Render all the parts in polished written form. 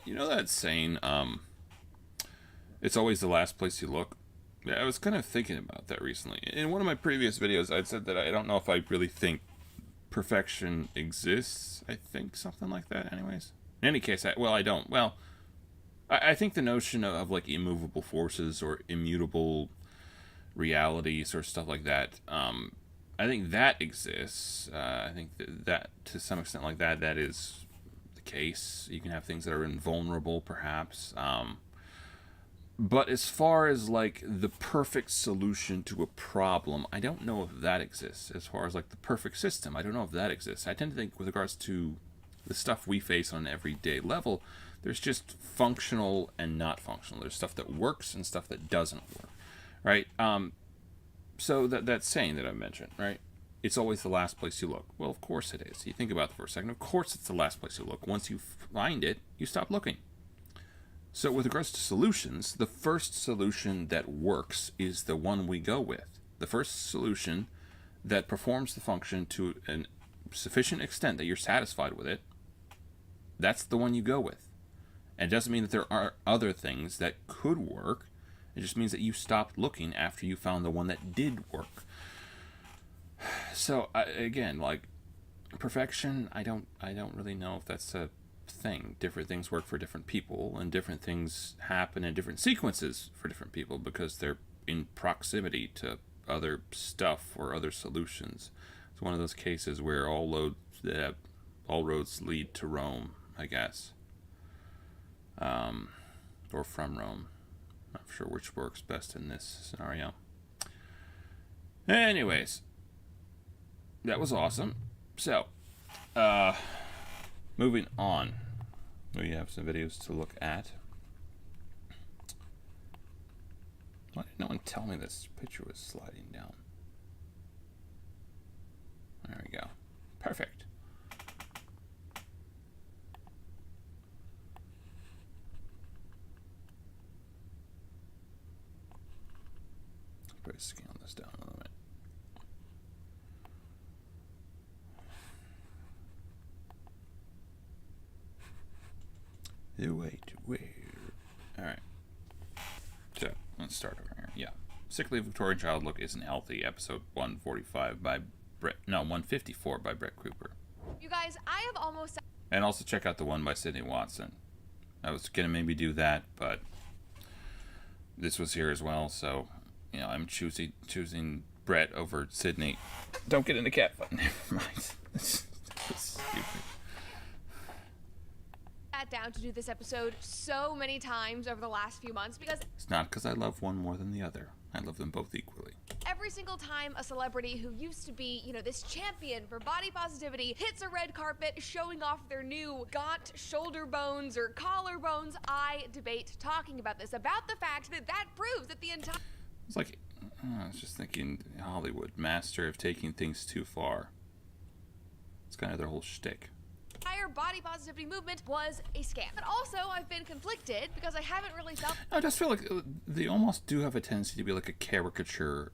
You know that saying, it's always the last place you look? Yeah, I was kind of thinking about that recently. In one of my previous videos, I'd said that I don't know if I really think perfection exists. I think something like that, anyways. In any case, I don't. Well, I think the notion of like immovable forces or immutable realities or stuff like that, I think that exists. I think that to some extent, like that is the case. You can have things that are invulnerable, perhaps. But as far as like the perfect solution to a problem, I don't know if that exists. As far as like the perfect system, I don't know if that exists. I tend to think with regards to the stuff we face on an everyday level, there's just functional and not functional. There's stuff that works and stuff that doesn't work, right? So that saying that I mentioned, right? It's always the last place you look. Well, of course it is. You think about it for a second. Of course it's the last place you look. Once you find it, you stop looking. So, with regards to solutions, the first solution that works is the one we go with. The first solution that performs the function to a sufficient extent that you're satisfied with it, that's the one you go with. And it doesn't mean that there are other things that could work. It just means that you stopped looking after you found the one that did work. So, again, like perfection, I don't really know if that's a thing. Different things work for different people, and different things happen in different sequences for different people because they're in proximity to other stuff or other solutions. It's one of those cases where all roads lead to Rome, I guess, or from Rome. Not sure which works best in this scenario. Anyways, that was awesome. So, moving on, we have some videos to look at. Why did no one tell me this picture was sliding down? There we go. Perfect. Let's scale this down a little bit. The way to where? Alright. So, let's start over here. Yeah. Sickly Victorian Child Look Isn't Healthy, episode 145 by 154 by Brett Cooper. You guys, I have almost... And also check out the one by Sydney Watson. I was gonna maybe do that, but this was here as well, so I'm choosing Brett over Sydney. Don't get in the cat fight. Never mind. That's stupid. sat down to do this episode so many times over the last few months because It's not because I love one more than the other. I love them both equally. every single time a celebrity who used to be, this champion for body positivity hits a red carpet showing off their new gaunt shoulder bones or collarbones, I debate talking about this, about the fact that that proves that the entire It's like, I was just thinking Hollywood, master of taking things too far. It's kind of their whole shtick. body positivity movement was a scam. But also, I've been conflicted because I haven't really felt... I just feel like they almost do have a tendency to be like a caricature,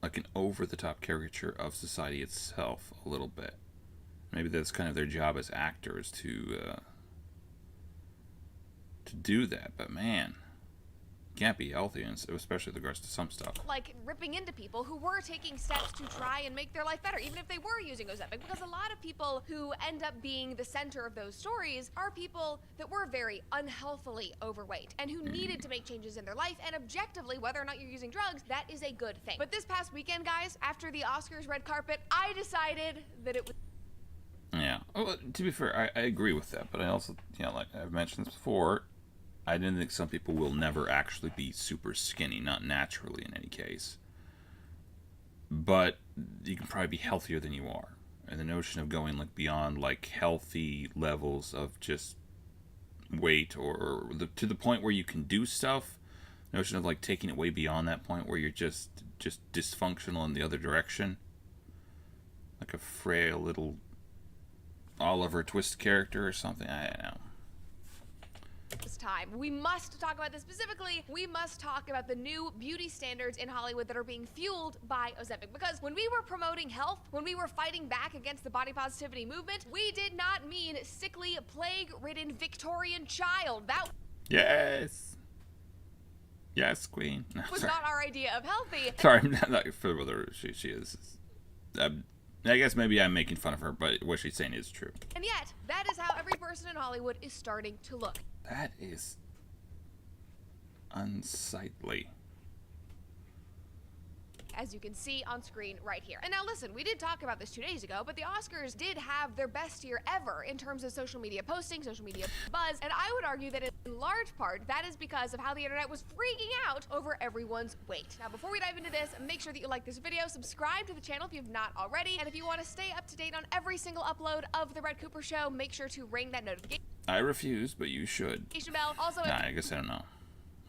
like an over-the-top caricature of society itself, a little bit. Maybe that's kind of their job as actors to do that. But man, you can't be healthy, and especially with regards to some stuff. like ripping into people who were taking steps to try and make their life better, even if they were using Ozempic, because a lot of people who end up being the center of those stories are people that were very unhealthily overweight and who needed to make changes in their life, and objectively, whether or not you're using drugs, that is a good thing. But this past weekend, guys, after the Oscars red carpet, I decided that it was... Yeah. Well, to be fair, I agree with that, but I also, like I've mentioned this before, I didn't think some people will never actually be super skinny, not naturally in any case. But you can probably be healthier than you are. And the notion of going like beyond like healthy levels of just weight or to the point where you can do stuff, notion of like taking it way beyond that point where you're just dysfunctional in the other direction. Like a frail little Oliver Twist character or something, I don't know. time. We must talk about this specifically. We must talk about the new beauty standards in Hollywood that are being fueled by Ozempic. Because when we were promoting health, when we were fighting back against the body positivity movement, we did not mean sickly, plague-ridden Victorian child. That Yes, queen. No, was sorry. not our idea of healthy. Sorry, I'm not for whether she is. I guess maybe I'm making fun of her, but what she's saying is true. And yet, that is how every person in Hollywood is starting to look. That is unsightly. As you can see on screen right here. And now listen, we did talk about this 2 days ago, but the Oscars did have their best year ever in terms of social media posting, social media buzz, and I would argue that in large part, that is because of how the internet was freaking out over everyone's weight. Now, before we dive into this, make sure that you like this video, subscribe to the channel if you've not already, and if you want to stay up to date on every single upload of The Brett Cooper Show, make sure to ring that notification I refuse, but you should. bell. Also, Nah, I guess I don't know.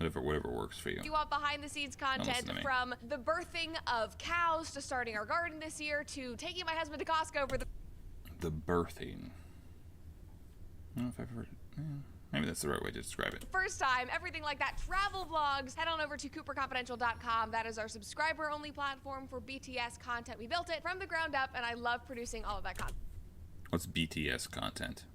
Whatever works for you. if you want behind the scenes content to me. from the birthing of cows to starting our garden this year to taking my husband to Costco for the The birthing. I don't know if I've heard. Maybe that's the right way to describe it. first time, everything like that, travel vlogs, head on over to cooperconfidential.com. That is our subscriber-only platform for BTS content. We built it from the ground up, and I love producing all of that content. What's BTS content?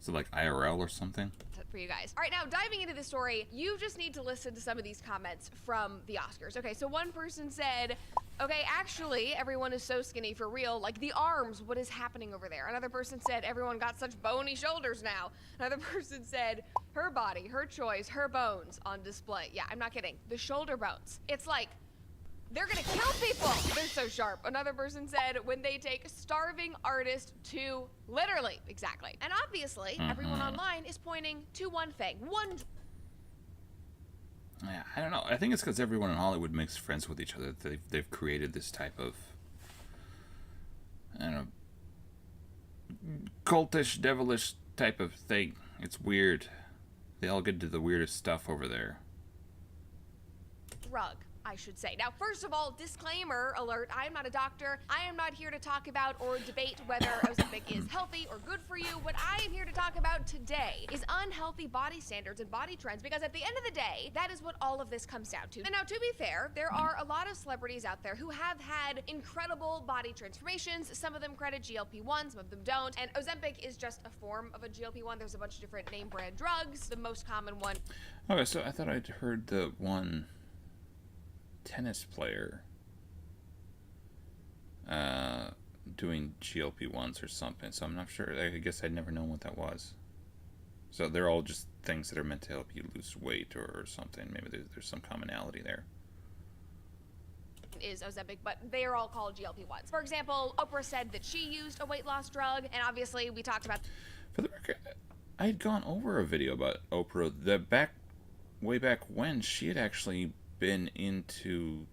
Is it like IRL or something? For you guys. All right, now diving into this story, you just need to listen to some of these comments from the Oscars. Okay, so one person said, okay, actually, everyone is so skinny for real. Like the arms, what is happening over there? Another person said, everyone got such bony shoulders now. Another person said, her body, her choice, her bones on display. Yeah, I'm not kidding. The shoulder bones. It's like, they're gonna kill people. They're so sharp. Another person said when they take starving artist to literally, exactly. And obviously, everyone online is pointing to one thing. Yeah, I don't know. I think it's because everyone in Hollywood makes friends with each other. They've created this type of, I don't know, cultish, devilish type of thing. It's weird. They all get to the weirdest stuff over there. Drug, I should say. Now, first of all, disclaimer alert, I am not a doctor. I am not here to talk about or debate whether Ozempic is healthy or good for you. What I am here to talk about today is unhealthy body standards and body trends, because at the end of the day, that is what all of this comes down to. And now, to be fair, there are a lot of celebrities out there who have had incredible body transformations. Some of them credit GLP-1, some of them don't. And Ozempic is just a form of a GLP-1. There's a bunch of different name brand drugs. The most common one. Okay, so I thought I'd heard the one tennis player doing GLP-1s or something, so I'm not sure. I guess I'd never known what that was. So they're all just things that are meant to help you lose weight or something. Maybe there's some commonality there. Is Ozempic, but they are all called GLP-1s. For example, Oprah said that she used a weight loss drug, and obviously we talked about. For the record, I had gone over a video about Oprah way back when she had actually been into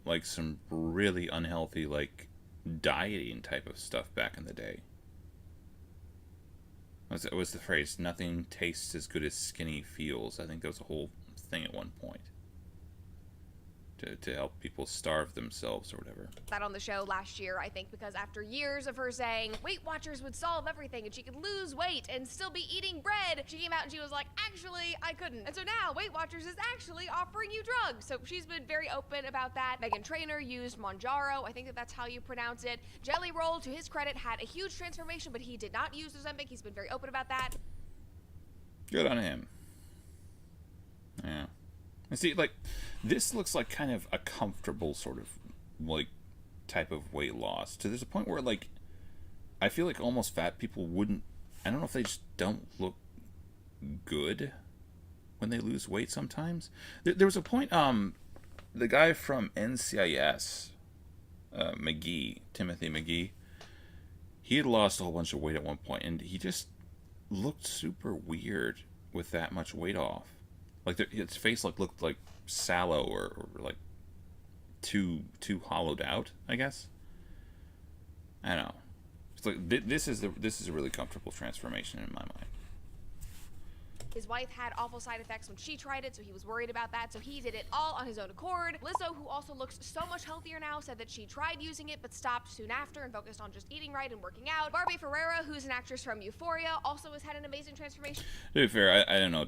like some really unhealthy like dieting type of stuff back in the day. It was the phrase, nothing tastes as good as skinny feels. I think that was a whole thing at one point. To help people starve themselves or whatever. That on the show last year, I think, because after years of her saying Weight Watchers would solve everything and she could lose weight and still be eating bread, she came out and she was like, actually, I couldn't. And so now Weight Watchers is actually offering you drugs. So she's been very open about that. Meghan Trainor used Mounjaro. I think that's how you pronounce it. Jelly Roll, to his credit, had a huge transformation, but he did not use Ozempic. He's been very open about that. Good on him. Yeah. And see, like, this looks like kind of a comfortable sort of, like, type of weight loss. To there's a point where, like, I feel like almost fat people wouldn't, I don't know if they just don't look good when they lose weight sometimes. There was a point, the guy from NCIS, Timothy McGee, he had lost a whole bunch of weight at one point, and he just looked super weird with that much weight off. Like his face looked like sallow or like too hollowed out, I guess. I don't know. It's like this is a really comfortable transformation in my mind. His wife had awful side effects when she tried it, so he was worried about that, so he did it all on his own accord. Lizzo, who also looks so much healthier now, said that she tried using it but stopped soon after and focused on just eating right and working out. Barbie Ferreira, who's an actress from Euphoria, also has had an amazing transformation. To be fair, I don't know.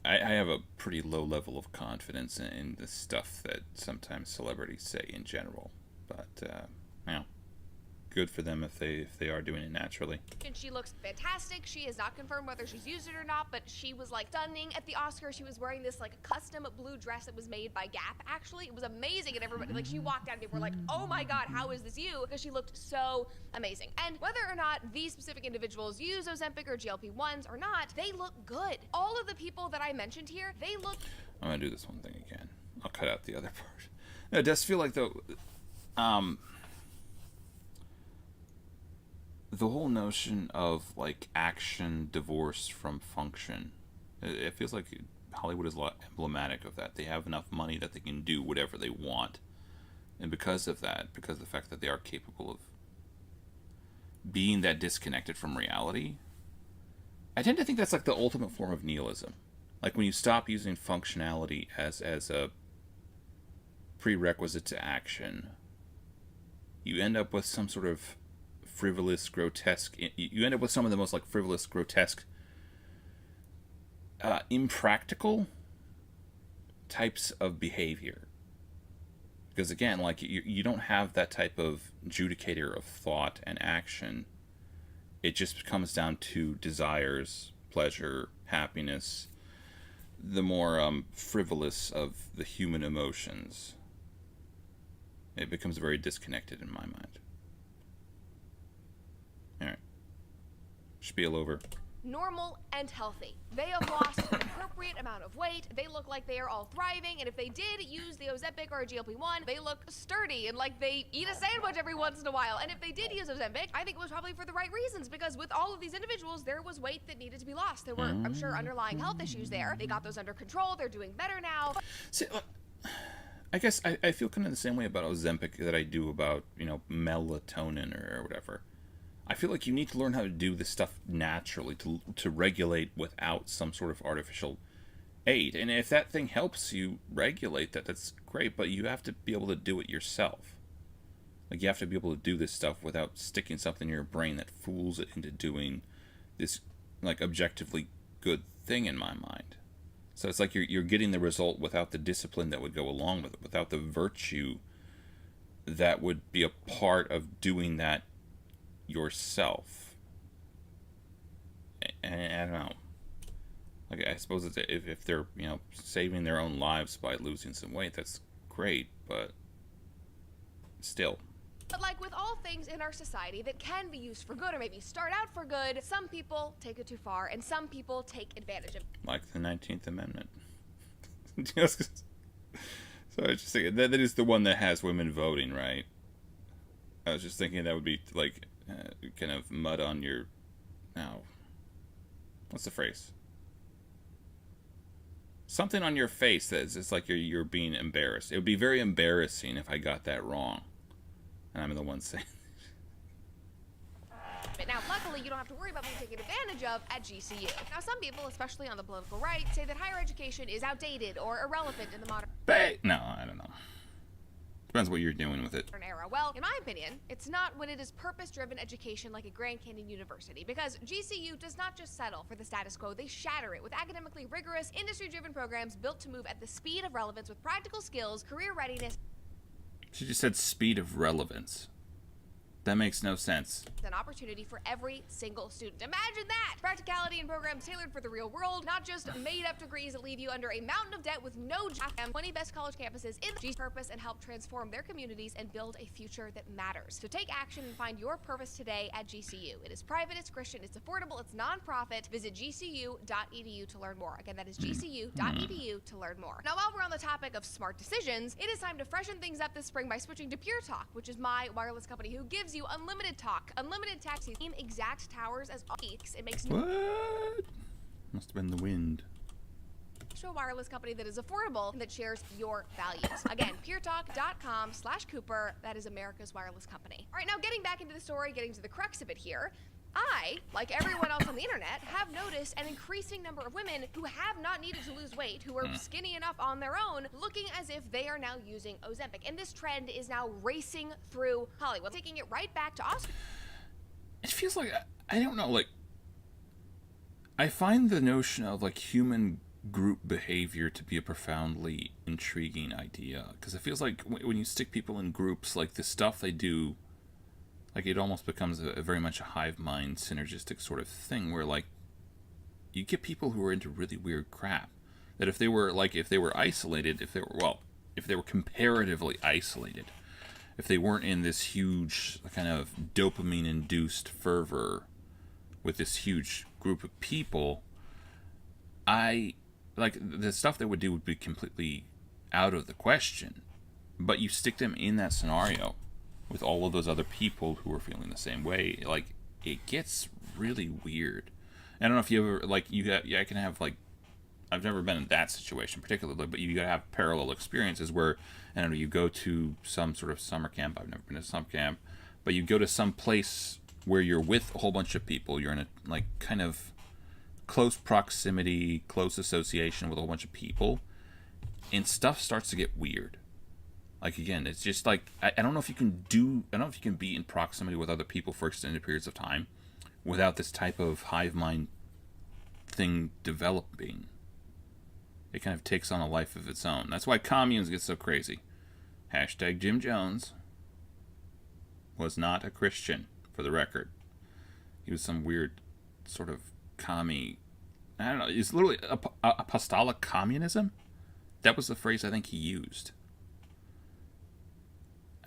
I have a pretty low level of confidence in the stuff that sometimes celebrities say in general. But, you know, good for them if they are doing it naturally. And she looks fantastic. She has not confirmed whether she's used it or not, but she was like stunning at the Oscars. She was wearing this like custom blue dress that was made by Gap. Actually, it was amazing, and everybody like she walked out and people were like, "Oh my God, how is this you?" Because she looked so amazing. And whether or not these specific individuals use Ozempic or GLP-1s or not, they look good. All of the people that I mentioned here, they look. I'm gonna do this one thing again. I'll cut out the other part. No, it does feel like the whole notion of like action divorced from function, it feels like Hollywood is a lot emblematic of that. They have enough money that they can do whatever they want, and because of that, because of the fact that they are capable of being that disconnected from reality, I tend to think that's like the ultimate form of nihilism. Like when you stop using functionality as a prerequisite to action, you end up with some sort of frivolous, grotesque. You end up with some of the most like frivolous, grotesque, impractical types of behavior. Because again, like you don't have that type of judicator of thought and action. It just comes down to desires, pleasure, happiness, the more frivolous of the human emotions. It becomes very disconnected in my mind. Alright. Spiel over. Normal and healthy. They have lost an appropriate amount of weight. They look like they are all thriving. And if they did use the Ozempic or a GLP-1, they look sturdy and like they eat a sandwich every once in a while. And if they did use Ozempic, I think it was probably for the right reasons, because with all of these individuals, there was weight that needed to be lost. There were, I'm sure, underlying health issues there. They got those under control. They're doing better now. See, I guess I feel kind of the same way about Ozempic that I do about, melatonin or whatever. I feel like you need to learn how to do this stuff naturally to regulate without some sort of artificial aid. And if that thing helps you regulate that, that's great, but you have to be able to do it yourself. Like, you have to be able to do this stuff without sticking something in your brain that fools it into doing this, like, objectively good thing in my mind. So it's like you're getting the result without the discipline that would go along with it, without the virtue that would be a part of doing that yourself. And I don't know. Like, I suppose it's, if they're, saving their own lives by losing some weight, that's great, but still. But like with all things in our society that can be used for good or maybe start out for good, some people take it too far and some people take advantage of it. Like the 19th Amendment. So I was just thinking, that is the one that has women voting, right? I was just thinking that would be like kind of mud on your... No. What's the phrase? Something on your face that is just like you're being embarrassed. It would be very embarrassing if I got that wrong. And I'm the one saying. But now, luckily, you don't have to worry about being taken advantage of at GCU. Now, some people, especially on the political right, say that higher education is outdated or irrelevant in the modern... No, I don't know. Depends what you're doing with it. Era. Well, in my opinion, it's not when it is purpose-driven education like at Grand Canyon University, because GCU does not just settle for the status quo, they shatter it with academically rigorous, industry-driven programs built to move at the speed of relevance with practical skills, career readiness... She just said speed of relevance. That makes no sense. An opportunity for every single student. Imagine that! Practicality and programs tailored for the real world, not just made-up degrees that leave you under a mountain of debt with no job. 20 best college campuses in G's purpose and help transform their communities and build a future that matters. So take action and find your purpose today at GCU. It is private, it's Christian, it's affordable, it's non-profit. Visit gcu.edu to learn more. Again, that is gcu.edu to learn more. Now, while we're on the topic of smart decisions, it is time to freshen things up this spring by switching to Pure Talk, which is my wireless company who gives you unlimited talk, unlimited text, same exact towers as all geeks. It makes What? Must have been the wind. a wireless company that is affordable and that shares your values. Again, puretalk.com/Cooper. That is America's wireless company. All right, now getting back into the story, getting to the crux of it here. I, like everyone else on the internet, have noticed an increasing number of women who have not needed to lose weight, who are skinny enough on their own, looking as if they are now using Ozempic. And this trend is now racing through Hollywood, taking it right back to Oscar. It feels like, I don't know, like, I find the notion of, like, human group behavior to be a profoundly intriguing idea, because it feels like when you stick people in groups, like, the stuff they do, like, it almost becomes a very much a hive mind synergistic sort of thing, where, like, you get people who are into really weird crap, that if they were isolated, if they were comparatively isolated, if they weren't in this huge kind of dopamine-induced fervor with this huge group of people, the stuff they would do would be completely out of the question. But you stick them in that scenario with all of those other people who are feeling the same way, like, it gets really weird. I don't know if you ever, like, I can have, like, I've never been in that situation particularly, but you gotta have parallel experiences where, I don't know, you go to some sort of summer camp. I've never been to summer camp, but you go to some place where you're with a whole bunch of people. You're in a, like, kind of close proximity, close association with a whole bunch of people, and stuff starts to get weird. Like, again, it's just like, I don't know if you can be in proximity with other people for extended periods of time without this type of hive mind thing developing. It kind of takes on a life of its own. That's why communes get so crazy. Hashtag Jim Jones was not a Christian, for the record. He was some weird sort of commie. I don't know. It's literally apostolic communism. That was the phrase I think he used.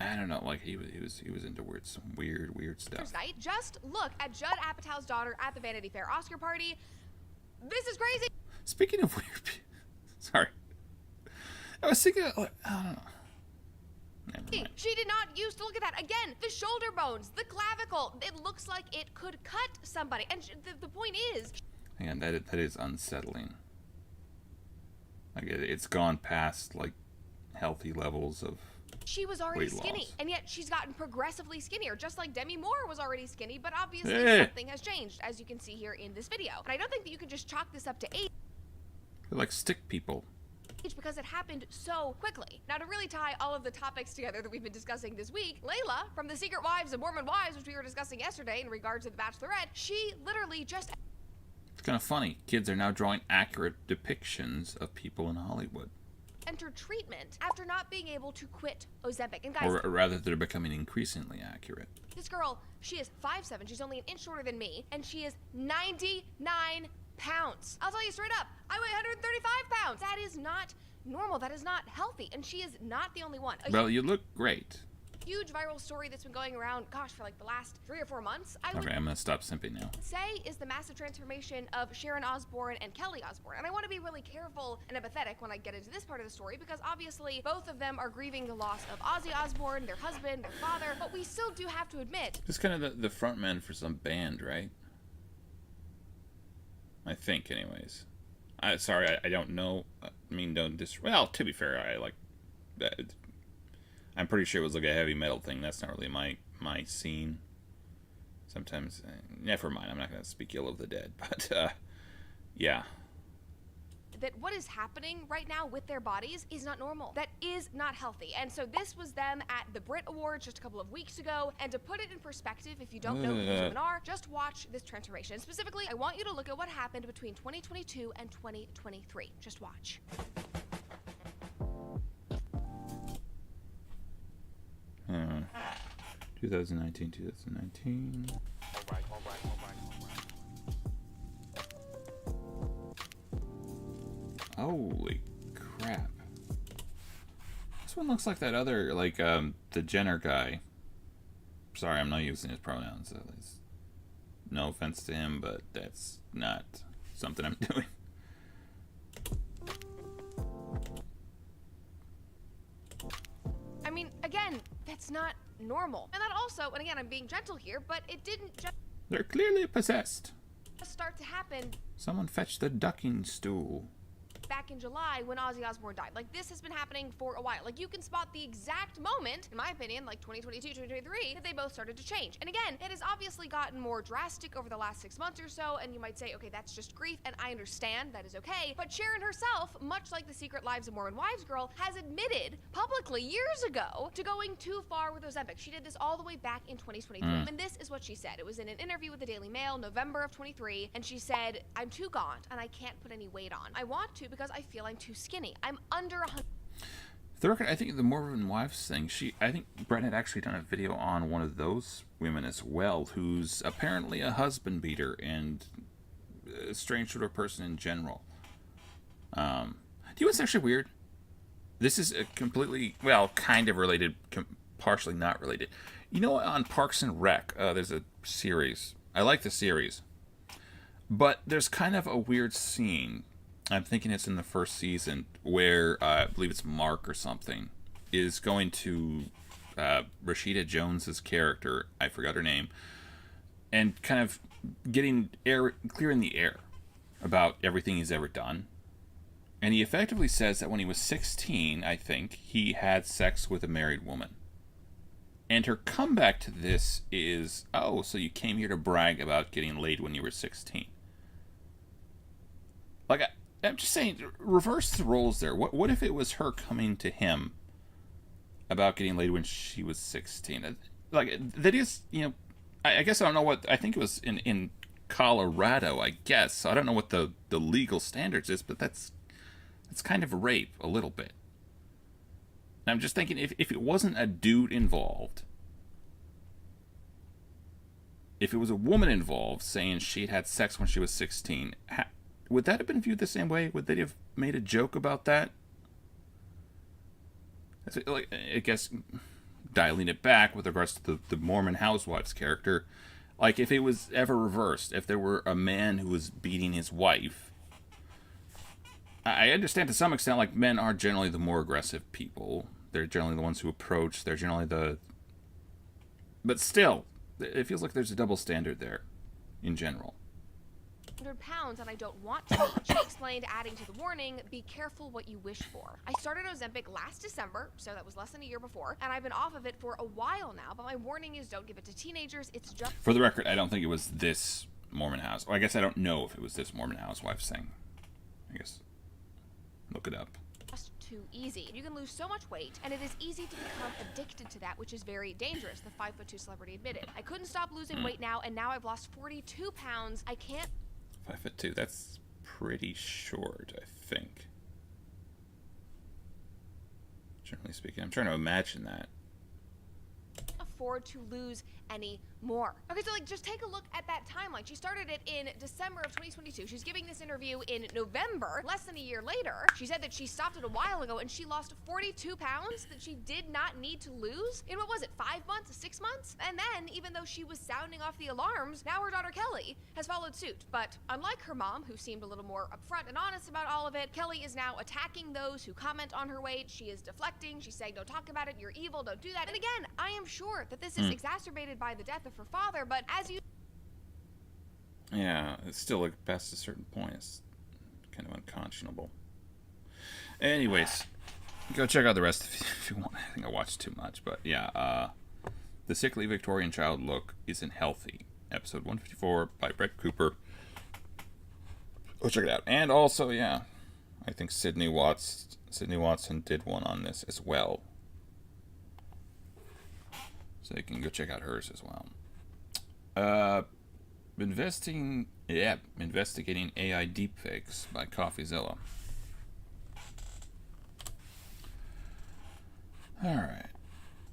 I don't know. Like, he was into some weird stuff. Night. Just look at Judd Apatow's daughter at the Vanity Fair Oscar party. This is crazy. Speaking of weird, sorry, I was thinking, I don't know. She did not used to look at that. Again, the shoulder bones, the clavicle. It looks like it could cut somebody. And the point is... Hang on, that is unsettling. Like, it's gone past, like, healthy levels of she was already weight skinny, loss. and yet she's gotten progressively skinnier, just like Demi Moore was already skinny, but obviously something has changed, as you can see here in this video. And I don't think that you can just chalk this up to age. They're like stick people. Because it happened so quickly. Now, to really tie all of the topics together that we've been discussing this week, Layla from The Secret Wives of Mormon Wives, which we were discussing yesterday in regards to The Bachelorette, she literally just... It's kind of funny. Kids are now drawing accurate depictions of people in Hollywood. Entered treatment after not being able to quit Ozempic. And guys, or rather, they're becoming increasingly accurate. This girl, she is 5'7", she's only an inch shorter than me, and she is 99 pounds. I'll tell you straight up, I weigh 135 pounds. That is not normal. That is not healthy. And she is not the only one. Well, you look great. Huge viral story that's been going around, gosh, for like the last 3 or 4 months. Okay, I'm gonna stop simping now. Say is the massive transformation of Sharon Osbourne and Kelly Osbourne. And I want to be really careful and empathetic when I get into this part of the story, because obviously both of them are grieving the loss of Ozzy Osbourne, their husband, their father, but we still do have to admit. This is kind of the front man for some band, right? I think, anyways. Sorry, I don't know. I mean, well, to be fair, I like that. I'm pretty sure it was like a heavy metal thing. That's not really my scene. Sometimes, never mind. I'm not going to speak ill of the dead, but yeah. That what is happening right now with their bodies is not normal. That is not healthy. And so this was them at the Brit Awards just a couple of weeks ago. And to put it in perspective, if you don't know who these women are, just watch this transformation. Specifically, I want you to look at what happened between 2022 and 2023. Just watch. 2019. Holy crap. This one looks like that other, like, the Jenner guy. Sorry, I'm not using his pronouns. No offense to him, but that's not something I'm doing. I mean, again, that's not normal. And that also, and again, I'm being gentle here, but it didn't just... They're clearly possessed. Start to happen. Someone fetch the ducking stool. back in July when Ozzy Osbourne died. Like, this has been happening for a while. Like, you can spot the exact moment, in my opinion, like 2022, 2023, that they both started to change. And again, it has obviously gotten more drastic over the last 6 months or so, and you might say, okay, that's just grief, and I understand, that is okay. But Sharon herself, much like the Secret Lives of Mormon Wives girl, has admitted publicly years ago to going too far with Ozempic. She did this all the way back in 2023. And this is what she said. It was in an interview with the Daily Mail, November of 23, and she said, I'm too gaunt and I can't put any weight on. I want to because I feel I'm too skinny. I'm under 100. The record, I think the Mormon Wives thing, I think Brett had actually done a video on one of those women as well, who's apparently a husband beater and a strange sort of person in general. Do you know what's actually weird? This is a completely, well, kind of related, partially not related. You know, on Parks and Rec, there's a series. I like the series. But there's kind of a weird scene, I'm thinking it's in the first season, where I believe it's Mark or something, is going to Rashida Jones's character, I forgot her name, and kind of clearing the air about everything he's ever done. And he effectively says that when he was 16, I think, he had sex with a married woman. And her comeback to this is, oh, so you came here to brag about getting laid when you were 16. Like, I'm just saying, reverse the roles there. What if it was her coming to him about getting laid when she was 16? Like, that is, you know, I guess I don't know what, I think it was in Colorado, I guess. So I don't know what the legal standards is, but that's kind of a rape, a little bit. And I'm just thinking, if it wasn't a dude involved, if it was a woman involved saying she'd had sex when she was 16, would that have been viewed the same way? Would they have made a joke about that? Like, I guess, dialing it back with regards to the Mormon Housewives character, like, if it was ever reversed, if there were a man who was beating his wife, I understand to some extent, like, men are generally the more aggressive people. They're generally the ones who approach. They're generally But still, it feels like there's a double standard there, in general. 100 pounds and I don't want to. She explained, adding to the warning, be careful what you wish for. I started Ozempic last December, so that was less than a year before, and I've been off of it for a while now, but my warning is don't give it to teenagers. It's just... For the record, I don't think it was this Mormon house. Well, I guess I don't know if it was this Mormon Housewives thing. I guess... look it up. Just too easy. You can lose so much weight, and it is easy to become addicted to that, which is very dangerous, the 5'2" celebrity admitted. I couldn't stop losing weight now, and now I've lost 42 pounds. I can't... 5'2", that's pretty short, I think. Generally speaking, I'm trying to imagine that. afford to lose any more. Okay, so like just take a look at that timeline. She started it in December of 2022. She's giving this interview in November, less than a year later. She said that she stopped it a while ago and she lost 42 pounds that she did not need to lose in, what was it, 5 months, 6 months? And then, even though she was sounding off the alarms, now her daughter Kelly has followed suit. But unlike her mom, who seemed a little more upfront and honest about all of it, Kelly is now attacking those who comment on her weight. She is deflecting. She's saying, don't talk about it, you're evil, don't do that. And again, I am sure that this is exacerbated by the death of her father, but as you... Yeah, it's still, like, past a certain point, it's kind of unconscionable. Anyways, go check out the rest if you want. I think I watched too much, but yeah, The Sickly Victorian Child Look Isn't Healthy, episode 154 by Brett Cooper. Go check it out. And also, yeah, I think Sydney Watson did one on this as well. So you can go check out hers as well. Investigating AI deepfakes by CoffeeZilla. Alright,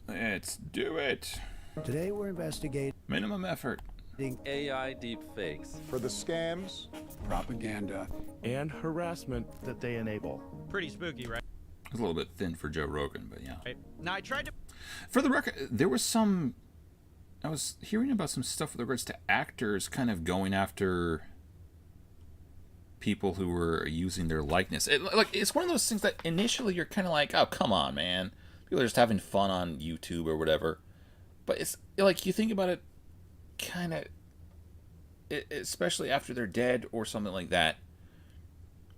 let's do it. Today we're investigating Minimum effort. AI deepfakes. For the scams, propaganda, and harassment that they enable. Pretty spooky, right? It's a little bit thin for Joe Rogan, but yeah. Now, I tried to... For the record, there was some... I was hearing about some stuff with regards to actors kind of going after people who were using their likeness. It's one of those things that initially you're kind of like, oh, come on, man. People are just having fun on YouTube or whatever. But it's like, you think about it kind of, especially after they're dead or something like that,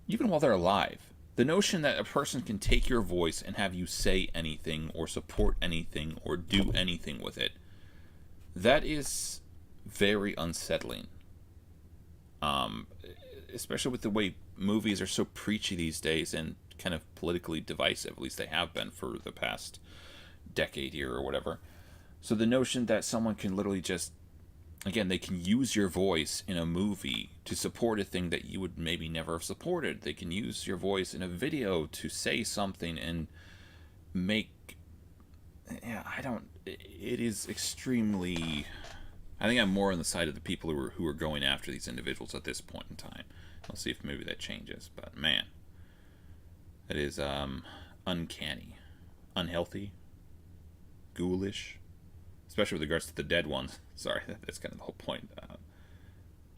even while they're alive. The notion that a person can take your voice and have you say anything or support anything or do anything with it, that is very unsettling. Especially with the way movies are so preachy these days and kind of politically divisive. At least they have been for the past decade here or whatever. So the notion that someone can literally just, again, they can use your voice in a movie to support a thing that you would maybe never have supported. They can use your voice in a video to say something and make... Yeah, it is extremely... I think I'm more on the side of the people who are going after these individuals at this point in time. I'll see if maybe that changes. But, man, that is uncanny, unhealthy, ghoulish, especially with regards to the dead ones. Sorry, that's kind of the whole point.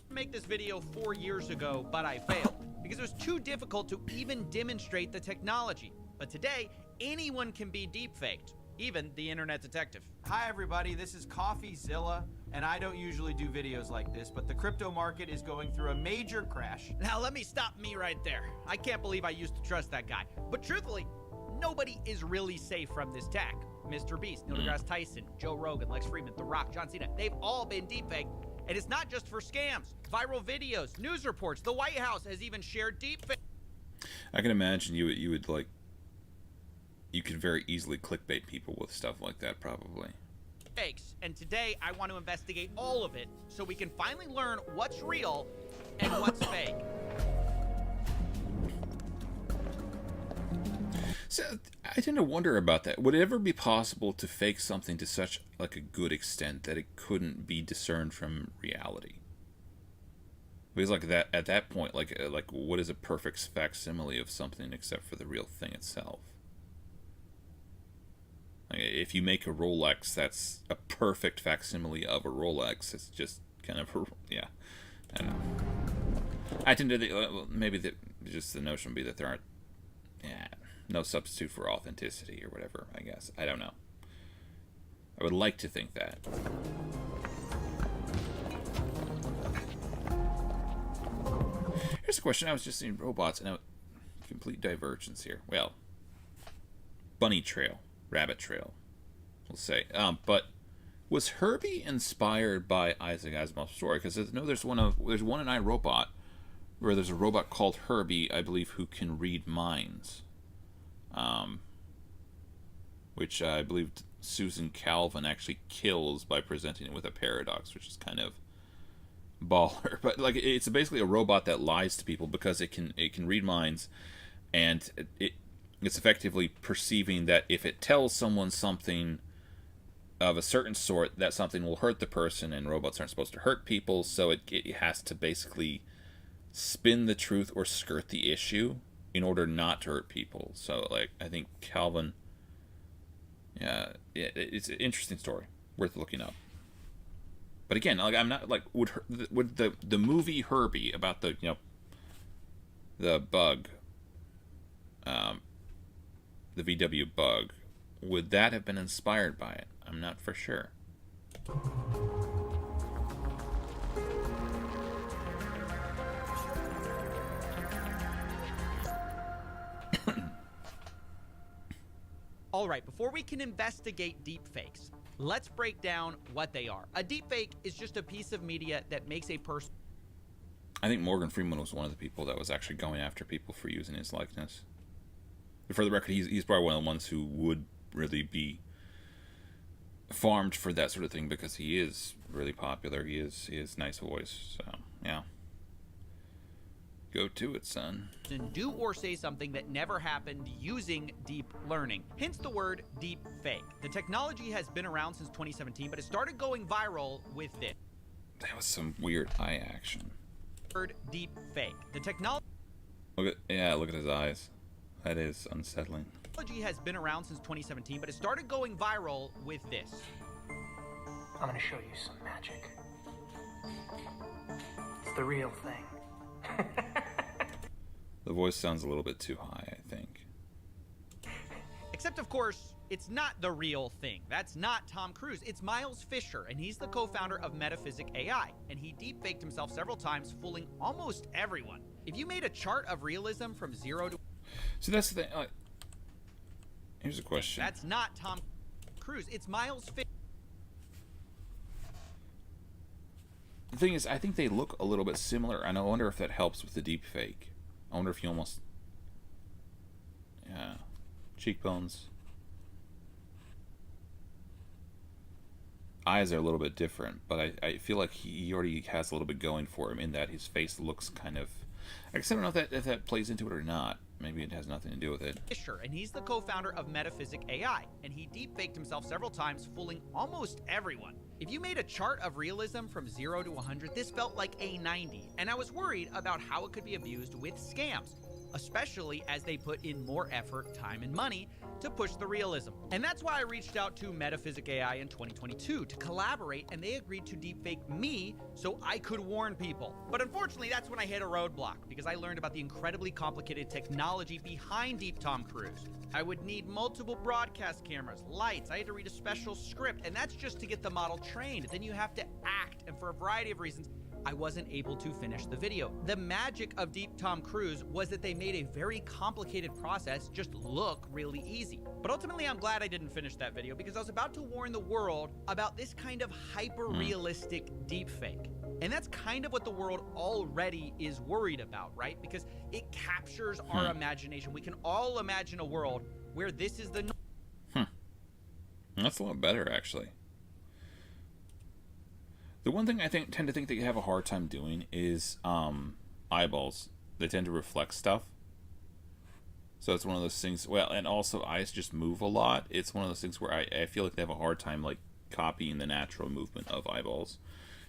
Make this video 4 years ago, but I failed because it was too difficult to even demonstrate the technology. But today, anyone can be deepfaked, even the internet detective. Hi everybody, this is CoffeeZilla, and I don't usually do videos like this, but the crypto market is going through a major crash. Now let me stop me right there. I can't believe I used to trust that guy. But truthfully, nobody is really safe from this tech. Mr. Beast, Neil deGrasse Tyson, Joe Rogan, Lex Fridman, The Rock, John Cena, they've all been deepfaked. And it's not just for scams. Viral videos, news reports, the White House has even shared deepfakes. I can imagine you would like... You could very easily clickbait people with stuff like that, probably. And today, I want to investigate all of it so we can finally learn what's real and what's fake. So I tend to wonder about that. Would it ever be possible to fake something to such like a good extent that it couldn't be discerned from reality? Because like that at that point, like what is a perfect facsimile of something except for the real thing itself? Like if you make a Rolex, that's a perfect facsimile of a Rolex. It's just kind of yeah. I don't know. I tend to maybe just the notion would be that there aren't no substitute for authenticity or whatever, I guess. I don't know. I would like to think that. Here's a question. I was just seeing robots, and complete divergence here. Well, bunny trail, rabbit trail, we'll say. But was Herbie inspired by Isaac Asimov's story? Because there's one in iRobot where there's a robot called Herbie, I believe, who can read minds. Which I believe Susan Calvin actually kills by presenting it with a paradox, which is kind of baller. But like, it's basically a robot that lies to people because it can read minds, and it's effectively perceiving that if it tells someone something of a certain sort, that something will hurt the person, and robots aren't supposed to hurt people, so it has to basically spin the truth or skirt the issue in order not to hurt people. So, like, I think Calvin, it's an interesting story, worth looking up. But again, like, I'm not like would the movie Herbie about the the bug, the VW bug, would that have been inspired by it? I'm not for sure. All right, before we can investigate deepfakes, let's break down what they are. A deepfake is just a piece of media that makes a person... I think Morgan Freeman was one of the people that was actually going after people for using his likeness. For the record, he's probably one of the ones who would really be farmed for that sort of thing because he is really popular. He has nice voice. So, yeah. Go to it, son. Do or say something that never happened using deep learning. Hence the word deep fake. The technology has been around since 2017, but it started going viral with this. That was some weird eye action. Word deep fake. The technology look at his eyes. That is unsettling. Technology has been around since 2017, but it started going viral with this. I'm gonna show you some magic. It's the real thing. The voice sounds a little bit too high, I think. Except, of course, It's not the real thing. That's not Tom Cruise. It's Miles Fisher, and he's the co-founder of Metaphysic AI, and he deepfaked himself several times, fooling almost everyone. If you made a chart of realism from 0 to... So that's the thing. Here's a question. That's not Tom Cruise. It's Miles Fisher. The thing is, I think they look a little bit similar, and I wonder if that helps with the deep fake. I wonder if you almost... Yeah. Cheekbones. Eyes are a little bit different, but I feel like he already has a little bit going for him in that his face looks kind of... I guess I don't know if that plays into it or not. Maybe it has nothing to do with it. Fisher, and he's the co-founder of Metaphysic AI, and he deepfaked himself several times, fooling almost everyone. If you made a chart of realism from 0 to 100, this felt like a 90, and I was worried about how it could be abused with scams, especially as they put in more effort, time, and money to push the realism. And that's why I reached out to Metaphysic AI in 2022 to collaborate, and they agreed to deepfake me so I could warn people. But unfortunately, that's when I hit a roadblock, because I learned about the incredibly complicated technology behind Deep Tom Cruise. I would need multiple broadcast cameras, lights, I had to read a special script, and that's just to get the model trained. Then you have to act, and for a variety of reasons, I wasn't able to finish the video. The magic of Deep Tom Cruise was that they made a very complicated process just look really easy. But ultimately, I'm glad I didn't finish that video because I was about to warn the world about this kind of hyper-realistic deepfake. And that's kind of what the world already is worried about, right? Because it captures our imagination. We can all imagine a world where this is the... That's a lot better, actually. The one thing I tend to think that you have a hard time doing is eyeballs. They tend to reflect stuff. So it's one of those things. Well, and also eyes just move a lot. It's one of those things where I feel like they have a hard time like copying the natural movement of eyeballs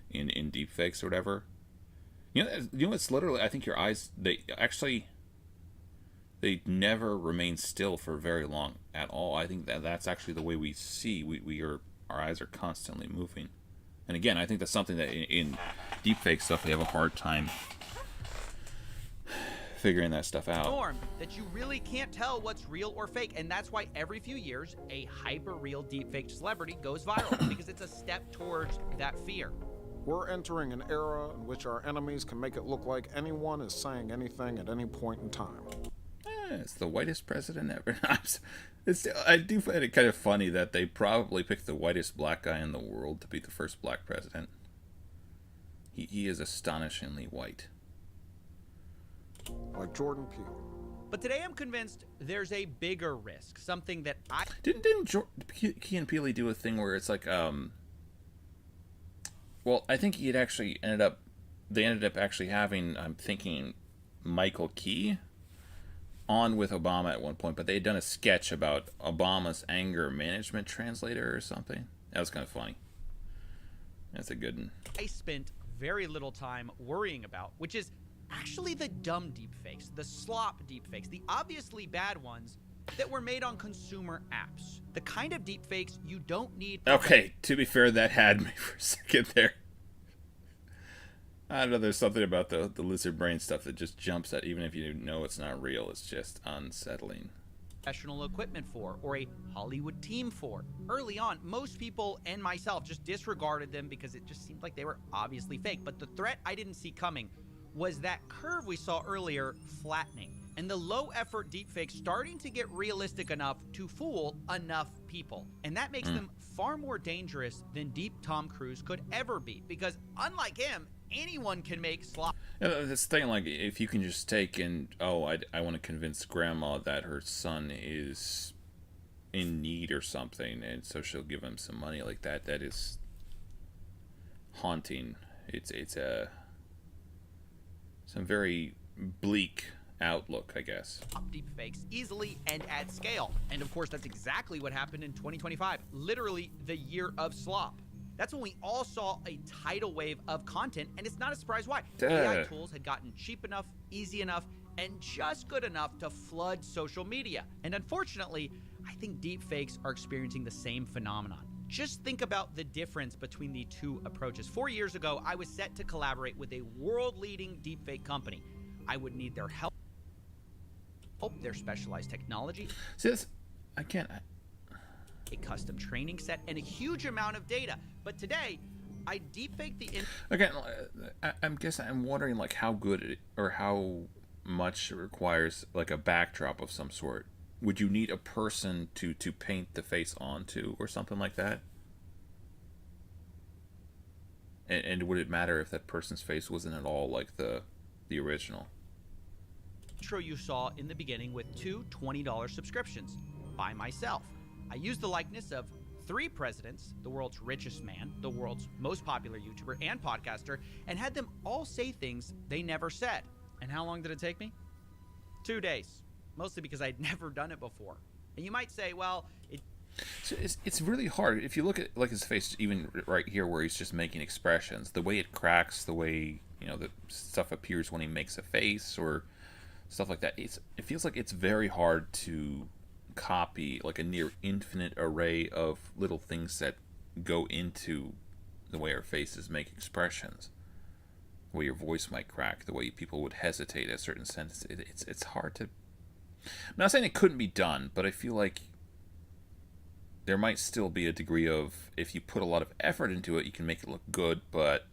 in deepfakes or whatever. You know, it's literally. I think your eyes they never remain still for very long at all. I think that's actually the way we see. Our eyes are constantly moving. And again, I think that's something that in deepfake stuff they have a hard time figuring that stuff out. Norm that you really can't tell what's real or fake, and that's why every few years a hyper-real deepfake celebrity goes viral because it's a step towards that fear. We're entering an era in which our enemies can make it look like anyone is saying anything at any point in time. It's the whitest president ever. I do find it kind of funny that they probably picked the whitest black guy in the world to be the first black president. He is astonishingly white. Like Jordan Peele. But today I'm convinced there's a bigger risk, something that I... Didn't Key and Peele do a thing where it's like, well, I think they ended up actually having, I'm thinking, Michael Key on with Obama at one point, but they had done a sketch about Obama's anger management translator or something. That was kind of funny. That's a good one. I spent very little time worrying about, which is actually the dumb deepfakes, the slop deepfakes, the obviously bad ones that were made on consumer apps. The kind of deepfakes you don't need... Okay, to be fair, that had me for a second there. I don't know, there's something about the lizard brain stuff that just jumps at, even if you know it's not real, it's just unsettling. Professional equipment for, or a Hollywood team for. Early on, most people and myself just disregarded them because it just seemed like they were obviously fake. But the threat I didn't see coming was that curve we saw earlier flattening, and the low-effort deepfakes starting to get realistic enough to fool enough people. And that makes them far more dangerous than Deep Tom Cruise could ever be, because unlike him, anyone can make slop. This thing, like, if you can just take and, I want to convince grandma that her son is in need or something, and so she'll give him some money like that. That is haunting. It's some very bleak outlook, I guess. Deepfakes easily and at scale. And of course, that's exactly what happened in 2025. Literally the year of slop. That's when we all saw a tidal wave of content, and it's not a surprise why. AI tools had gotten cheap enough, easy enough, and just good enough to flood social media. And unfortunately, I think deepfakes are experiencing the same phenomenon. Just think about the difference between the two approaches. 4 years ago, I was set to collaborate with a world-leading deepfake company. I would need their help, their specialized technology. See, this, I can't... a custom training set, and a huge amount of data. But today, I deepfake the Again, I'm wondering like how good it, or how much it requires like a backdrop of some sort. Would you need a person to paint the face onto or something like that? And would it matter if that person's face wasn't at all like the original? intro you saw in the beginning with two $20 subscriptions by myself. I used the likeness of 3 presidents, the world's richest man, the world's most popular YouTuber and podcaster, and had them all say things they never said. And how long did it take me? 2 days. Mostly because I'd never done it before. And you might say, well, So it's really hard. If you look at like his face, even right here where he's just making expressions, the way it cracks, the way, you know, the stuff appears when he makes a face or stuff like that, it feels like it's very hard to copy like a near infinite array of little things that go into the way our faces make expressions, the way your voice might crack, the way people would hesitate at certain sentences. It's hard to. I'm not saying it couldn't be done, but I feel like there might still be a degree of, if you put a lot of effort into it, you can make it look good, but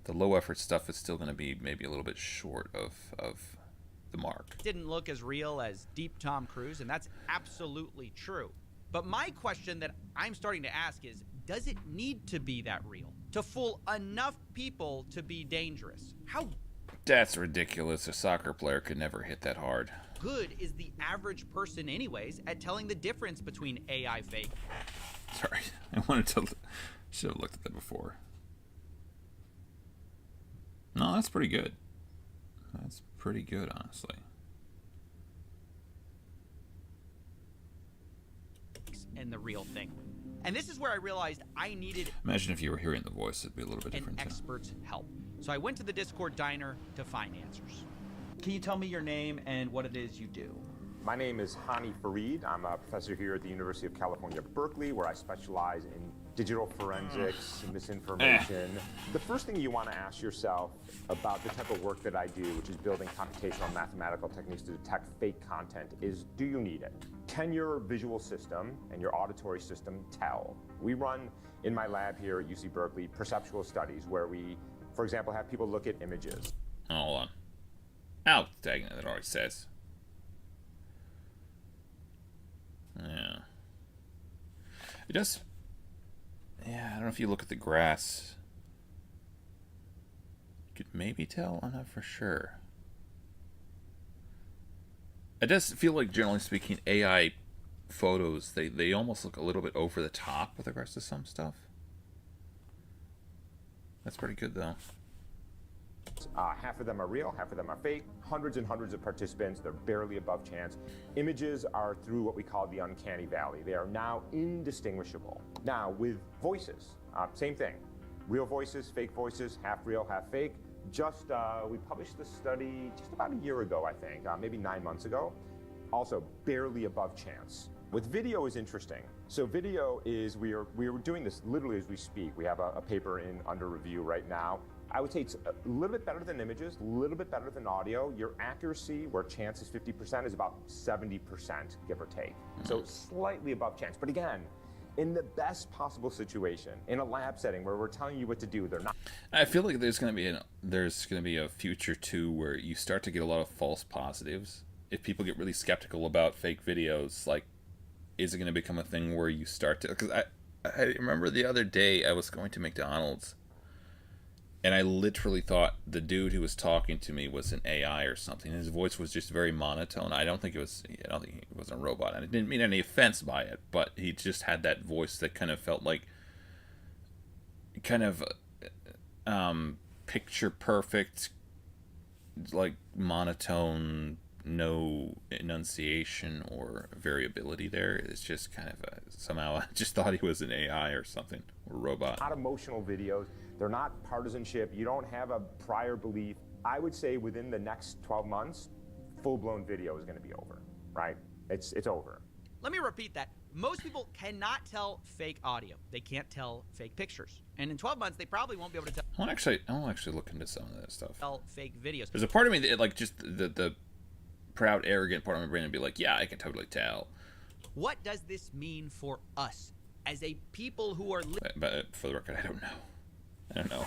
the low effort stuff is still going to be maybe a little bit short of the mark. didn't look as real as Deep Tom Cruise, and that's absolutely true. But my question that I'm starting to ask is, does it need to be that real to fool enough people to be dangerous? How That's ridiculous. A soccer player could never hit that hard. good is the average person anyways at telling the difference between AI fake? Sorry, I wanted to. Should have looked at that before. No, that's pretty good. That's pretty good, honestly. And the real thing. And this is where I realized I needed Imagine if you were hearing the voice, it'd be a little bit an different. Too. expert's help. So I went to the Discord diner to find answers. Can you tell me your name and what it is you do? My name is Hani Farid. I'm a professor here at the University of California, Berkeley, where I specialize in digital forensics, misinformation. The first thing you want to ask yourself about the type of work that I do, which is building computational mathematical techniques to detect fake content, is do you need it? Can your visual system and your auditory system tell? We run, in my lab here at UC Berkeley, perceptual studies where we, for example, have people look at images. Oh, hold on. Oh, dang it, it already says. Yeah. It does. Yeah, I don't know if you look at the grass. You could maybe tell. I'm not for sure. It does feel like, generally speaking, AI photos, they almost look a little bit over the top with regards to some stuff. That's pretty good, though. Half of them are real, half of them are fake. Hundreds and hundreds of participants, they're barely above chance. Images are through what we call the uncanny valley. They are now indistinguishable. Now, with voices, same thing. Real voices, fake voices, half real, half fake. We published this study just about a year ago, I think, maybe 9 months ago. Also, barely above chance. With video is interesting. So video is, we are doing this literally as we speak. We have a paper under review right now. I would say it's a little bit better than images, a little bit better than audio. Your accuracy, where chance is 50%, is about 70%, give or take. So slightly above chance. But again, in the best possible situation, in a lab setting where we're telling you what to do, they're not. I feel like there's gonna be a future too where you start to get a lot of false positives. If people get really skeptical about fake videos, like, is it gonna become a thing where you start to? Because I remember the other day I was going to McDonald's, and I literally thought the dude who was talking to me was an AI or something. His voice was just very monotone. I don't think he was a robot. And I didn't mean any offense by it, but he just had that voice that kind of felt like picture perfect, like monotone, no enunciation or variability there. It's just kind of somehow I just thought he was an AI or something, or a robot. Not emotional videos. They're not partisanship. You don't have a prior belief. I would say within the next 12 months, full-blown video is going to be over, right? It's over. Let me repeat that. Most people cannot tell fake audio. They can't tell fake pictures. And in 12 months, they probably won't be able to I want to actually look into some of that stuff. tell fake videos. There's a part of me that, like, just the proud, arrogant part of my brain would be like, yeah, I can totally tell. What does this mean for us as a people who are But for the record, I don't know.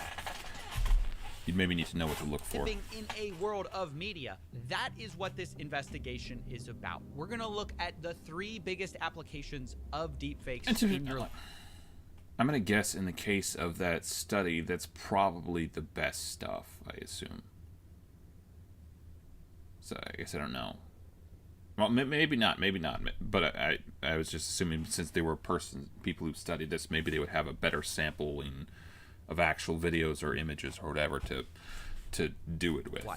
You maybe need to know what to look for. living in a world of media? That is what this investigation is about. We're going to look at the 3 biggest applications of deepfakes in your life. I'm going to guess in the case of that study, that's probably the best stuff, I assume. So I guess I don't know. Well, maybe not, but I was just assuming since they were people who studied this, maybe they would have a better sampling of actual videos or images or whatever to do it with.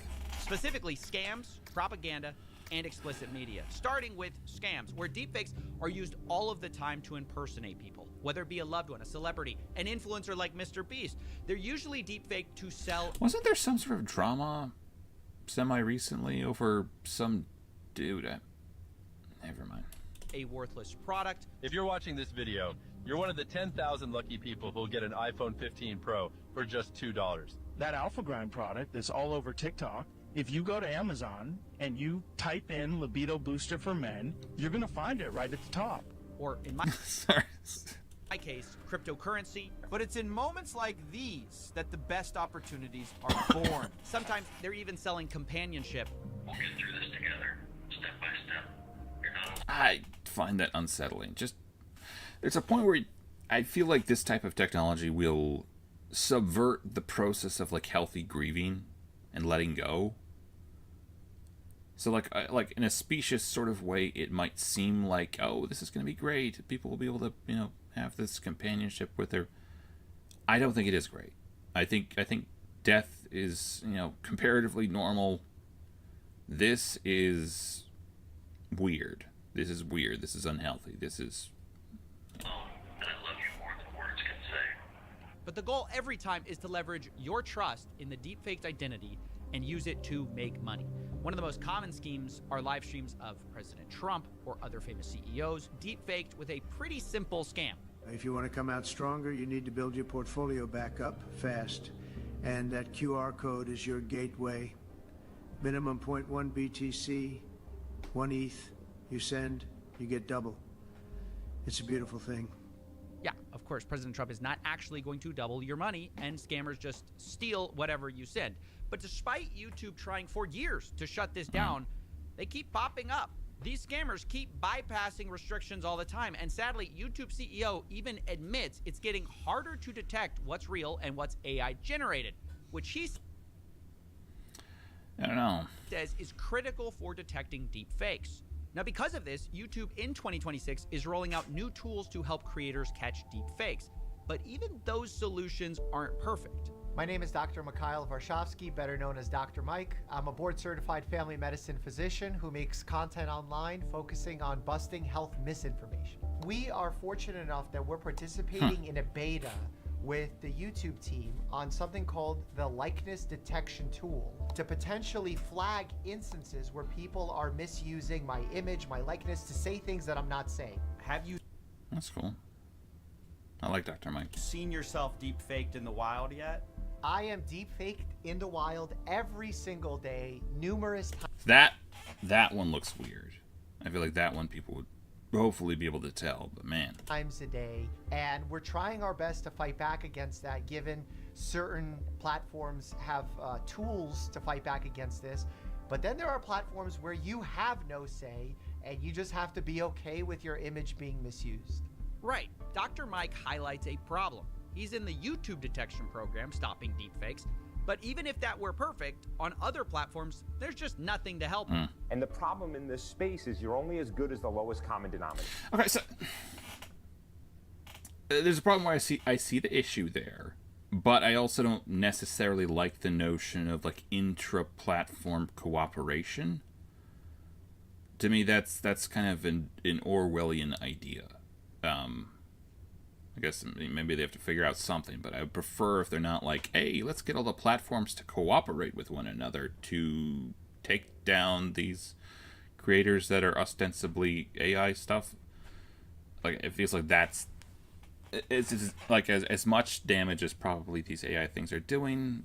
Specifically, scams, propaganda, and explicit media. Starting with scams, where deepfakes are used all of the time to impersonate people, whether it be a loved one, a celebrity, an influencer like Mr. Beast. They're usually deepfaked to sell. Wasn't there some sort of drama semi-recently over some dude? Never mind. A worthless product. If you're watching this video, you're one of the 10,000 lucky people who'll get an iPhone 15 Pro for just $2. That Alpha Grind product that's all over TikTok, if you go to Amazon and you type in libido booster for men, you're going to find it right at the top. Or in my case, cryptocurrency. But it's in moments like these that the best opportunities are born. Sometimes they're even selling companionship. We'll get through this together, step by step. You're not. I find that unsettling. Just there's a point where I feel like this type of technology will subvert the process of like healthy grieving and letting go. So like in a specious sort of way, it might seem like, oh, this is going to be great. People will be able to, have this companionship with their. I don't think it is great. I think death is, comparatively normal. This is weird. This is weird. This is unhealthy. This is. Oh, and I love you more than words can say. But the goal every time is to leverage your trust in the deepfaked identity and use it to make money. One of the most common schemes are live streams of President Trump or other famous CEOs, deepfaked with a pretty simple scam. If you want to come out stronger, you need to build your portfolio back up fast. And that QR code is your gateway. Minimum 0.1 BTC, 1 ETH. You send, you get double. It's a beautiful thing. Yeah, of course, President Trump is not actually going to double your money, and scammers just steal whatever you send. But despite YouTube trying for years to shut this down, they keep popping up. These scammers keep bypassing restrictions all the time, and sadly, YouTube CEO even admits it's getting harder to detect what's real and what's AI generated, which he I don't know. says is critical for detecting deep fakes. Now, because of this, YouTube in 2026 is rolling out new tools to help creators catch deep fakes. But even those solutions aren't perfect. My name is Dr. Mikhail Varshavsky, better known as Dr. Mike. I'm a board-certified family medicine physician who makes content online focusing on busting health misinformation. We are fortunate enough that we're participating in a beta with the YouTube team on something called the likeness detection tool to potentially flag instances where people are misusing my image, my likeness to say things that I'm not saying. Have you That's cool. I like Dr. Mike. seen yourself deep faked in the wild yet? I am deep faked in the wild every single day, numerous times. That one looks weird. I feel like that one people would hopefully be able to tell, but man. Times a day, and we're trying our best to fight back against that, given certain platforms have tools to fight back against this. But then there are platforms where you have no say, and you just have to be okay with your image being misused. Right. Dr. Mike highlights a problem. He's in the YouTube detection program stopping deepfakes. But even if that were perfect, on other platforms, there's just nothing to help him. And the problem in this space is you're only as good as the lowest common denominator. Okay, so there's a problem where I see the issue there, but I also don't necessarily like the notion of like intra-platform cooperation. To me, that's kind of an Orwellian idea. I guess maybe they have to figure out something, but I would prefer if they're not like, hey, let's get all the platforms to cooperate with one another to take down these creators that are ostensibly AI stuff. Like, it feels like it's like as much damage as probably these AI things are doing,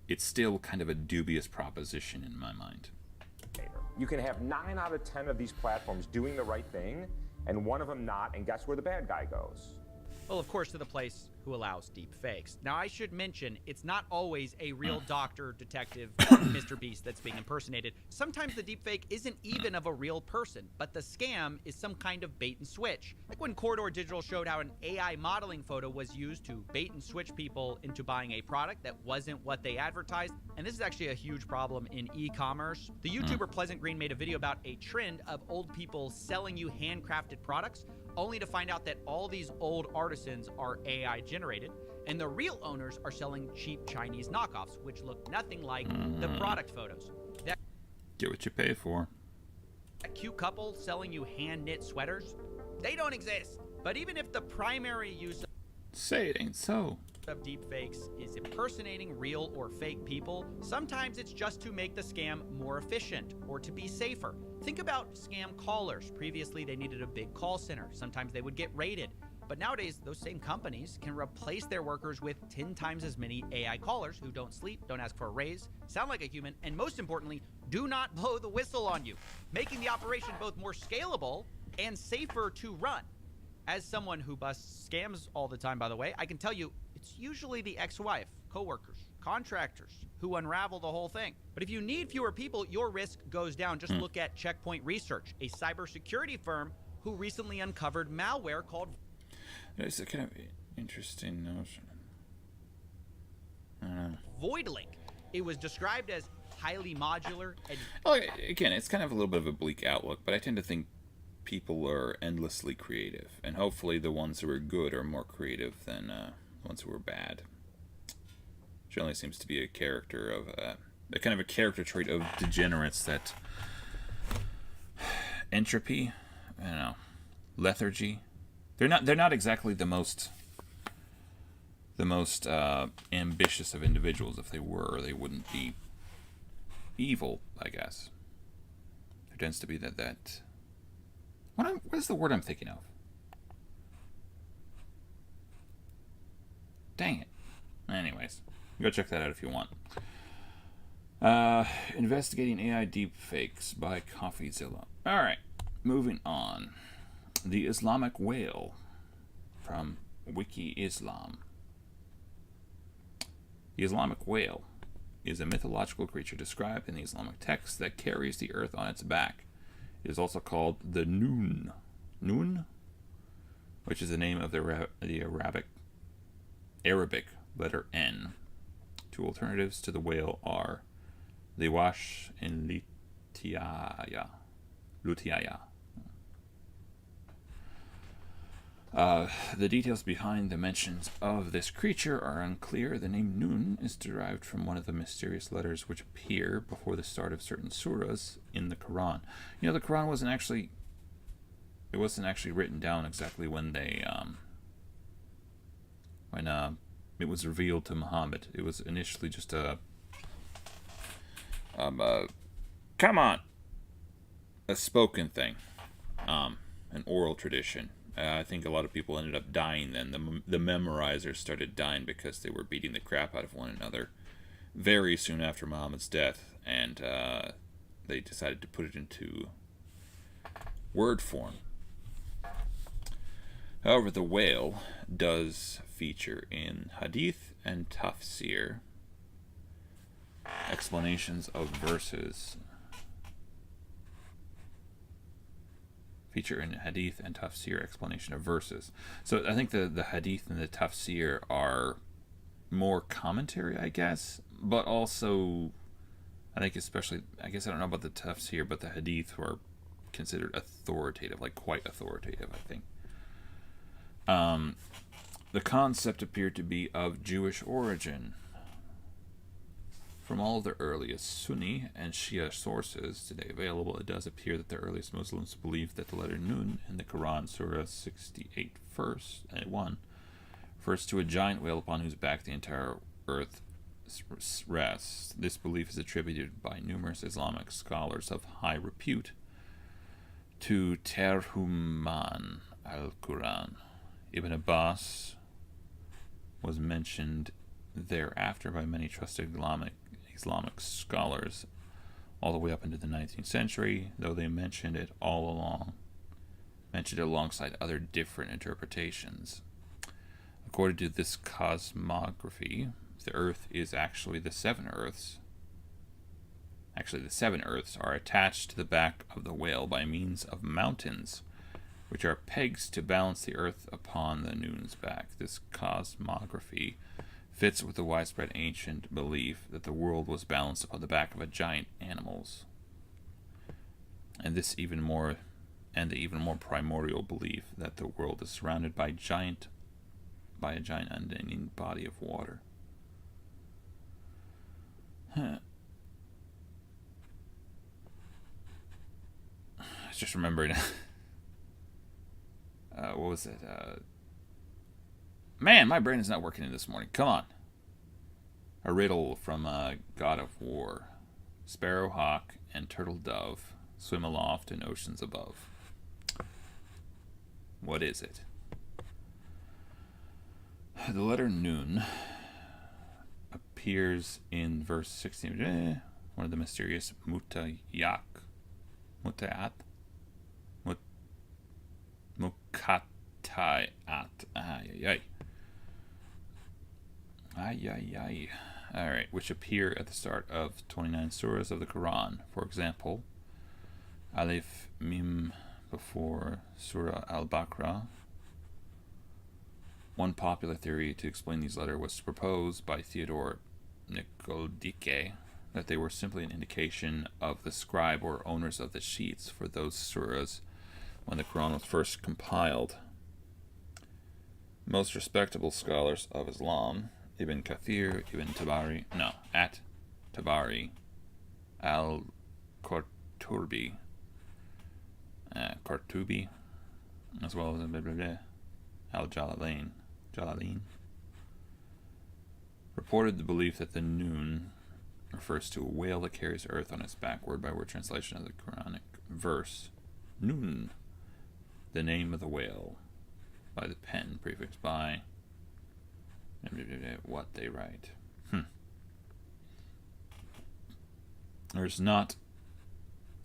it's still kind of a dubious proposition in my mind. You can have 9 out of 10 of these platforms doing the right thing, and one of them not, and guess where the bad guy goes? Well, of course, to the place who allows deep fakes. Now, I should mention, it's not always a real doctor, detective, Mr. Beast that's being impersonated. Sometimes the deep fake isn't even of a real person, but the scam is some kind of bait and switch. Like when Corridor Digital showed how an AI modeling photo was used to bait and switch people into buying a product that wasn't what they advertised. And this is actually a huge problem in e-commerce. The YouTuber Pleasant Green made a video about a trend of old people selling you handcrafted products, only to find out that all these old artisans are AI generated, and the real owners are selling cheap Chinese knockoffs, which look nothing like the product photos. That Get what you pay for. cute couple selling you hand-knit sweaters, they don't exist. But even if the primary use Say it ain't so. of deepfakes is impersonating real or fake people, sometimes it's just to make the scam more efficient or to be safer. Think about scam callers. Previously, they needed a big call center. Sometimes they would get raided. But nowadays, those same companies can replace their workers with 10 times as many AI callers who don't sleep, don't ask for a raise, sound like a human, and most importantly, do not blow the whistle on you, making the operation both more scalable and safer to run. As someone who busts scams all the time, by the way, I can tell you it's usually the ex-wife, coworkers, contractors who unravel the whole thing. But if you need fewer people, your risk goes down. Just look at Checkpoint Research, a cybersecurity firm who recently uncovered malware called... It's a kind of interesting notion. I don't know. VoidLink. It was described as highly modular and... Well, again, it's kind of a little bit of a bleak outlook, but I tend to think people are endlessly creative, and hopefully the ones who are good are more creative than the ones who are bad. Generally seems to be a character of a kind of a character trait of degenerates, that entropy, I don't know, lethargy. They're not exactly the most ambitious of individuals. If they were, they wouldn't be evil, I guess. There tends to be that what is the word I'm thinking of? Dang it. Anyways, go check that out if you want. Investigating AI deepfakes by CoffeeZilla. Alright, moving on. The Islamic Whale from Wiki Islam. The Islamic whale is a mythological creature described in the Islamic text that carries the earth on its back. It is also called the Nun, which is the name of the Arabic letter N. Two alternatives to the whale are Liwash and Lutiaya. The details behind the mentions of this creature are unclear. The name Nun is derived from one of the mysterious letters which appear before the start of certain surahs in the Quran. You know, the Quran wasn't actually written down exactly when it was revealed to Muhammad. It was initially just a spoken thing, an oral tradition. I think a lot of people ended up dying then. The memorizers started dying because they were beating the crap out of one another very soon after Muhammad's death, and they decided to put it into word form. However, the whale does feature in hadith and tafsir, explanations of verses. Feature in hadith and tafsir, explanation of verses. So I think the hadith and the tafsir are more commentary, I guess, but also I think especially, I guess I don't know about the tafsir, but the hadith were considered authoritative, like quite authoritative, I think. The concept appeared to be of Jewish origin. From all of the earliest Sunni and Shia sources today available, it does appear that the earliest Muslims believed that the letter Nun in the Quran, Surah 68, verse 1, refers to a giant whale upon whose back the entire earth rests. This belief is attributed by numerous Islamic scholars of high repute to Terjumman al-Quran. Ibn Abbas was mentioned thereafter by many trusted Islamic scholars all the way up into the 19th century, though they mentioned it all along mentioned alongside other different interpretations. According to this cosmography, the Earth is actually the 7 Earths. Actually, the 7 Earths are attached to the back of the whale by means of mountains, which are pegs to balance the Earth upon the Noon's back. This cosmography fits with the widespread ancient belief that the world was balanced upon the back of a giant animals. And the even more primordial belief that the world is surrounded by a giant unending body of water. I was just remembering. What was it? Man, my brain is not working this morning. Come on. A riddle from God of War. Sparrow, hawk, and turtle dove swim aloft in oceans above. What is it? The letter Nun appears in verse 16. One of the mysterious Mutayat. Mukatayat. Ay. Alright, which appear at the start of 29 surahs of the Quran. For example, Alif Mim before Surah Al-Baqarah. One popular theory to explain these letters was proposed by Theodore Nicoldike, that they were simply an indication of the scribe or owners of the sheets for those surahs when the Quran was first compiled. Most respectable scholars of Islam, Ibn Kathir, Tabari, Al-Qurtubi, as well as Al-Jalalain, reported the belief that the Noon refers to a whale that carries earth on its back, word-by-word translation of the Quranic verse. Noon, the name of the whale, by the pen prefixed by what they write. There's not...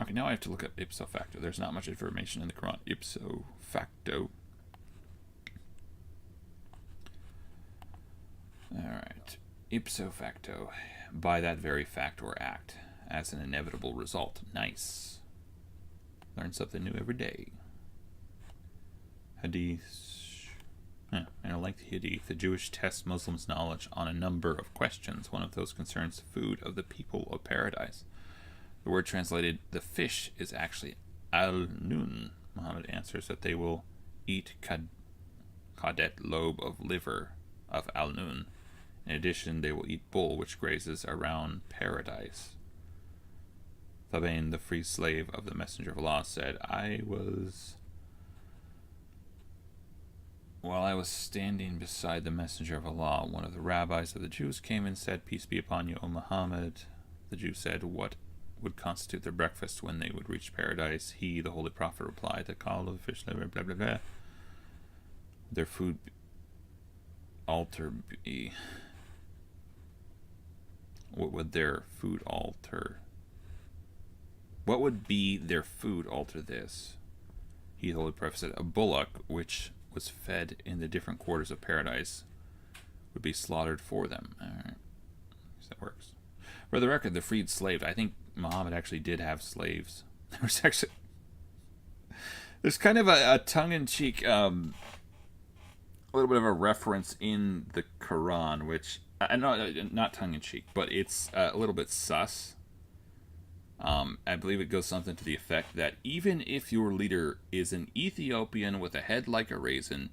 Okay, now I have to look up ipso facto. There's not much information in the Quran. Ipso facto. Alright. Ipso facto. By that very fact or act. As an inevitable result. Nice. Learn something new every day. Hadith. In a lengthy hadith, the Jewish tests Muslims' knowledge on a number of questions. One of those concerns the food of the people of paradise. The word translated, the fish, is actually al-nun. Muhammad answers that they will eat kadet lobe of liver of al-nun. In addition, they will eat bull, which grazes around paradise. Thabain, the free slave of the Messenger of Allah, said, While I was standing beside the Messenger of Allah, one of the rabbis of the Jews came and said, Peace be upon you, O Muhammad. The Jew said, What would constitute their breakfast when they would reach paradise? He, the Holy Prophet, replied, the call of fish liver, blah, blah, blah. Their food altar be... What would their food alter? What would be their food alter this? He, the Holy Prophet, said, a bullock, which was fed in the different quarters of paradise, would be slaughtered for them. Alright. So that works. For the record, the freed slave, I think Muhammad actually did have slaves. There's kind of a tongue-in-cheek, a little bit of a reference in the Quran, which, not tongue-in-cheek, but it's a little bit sus. I believe it goes something to the effect that even if your leader is an Ethiopian with a head like a raisin,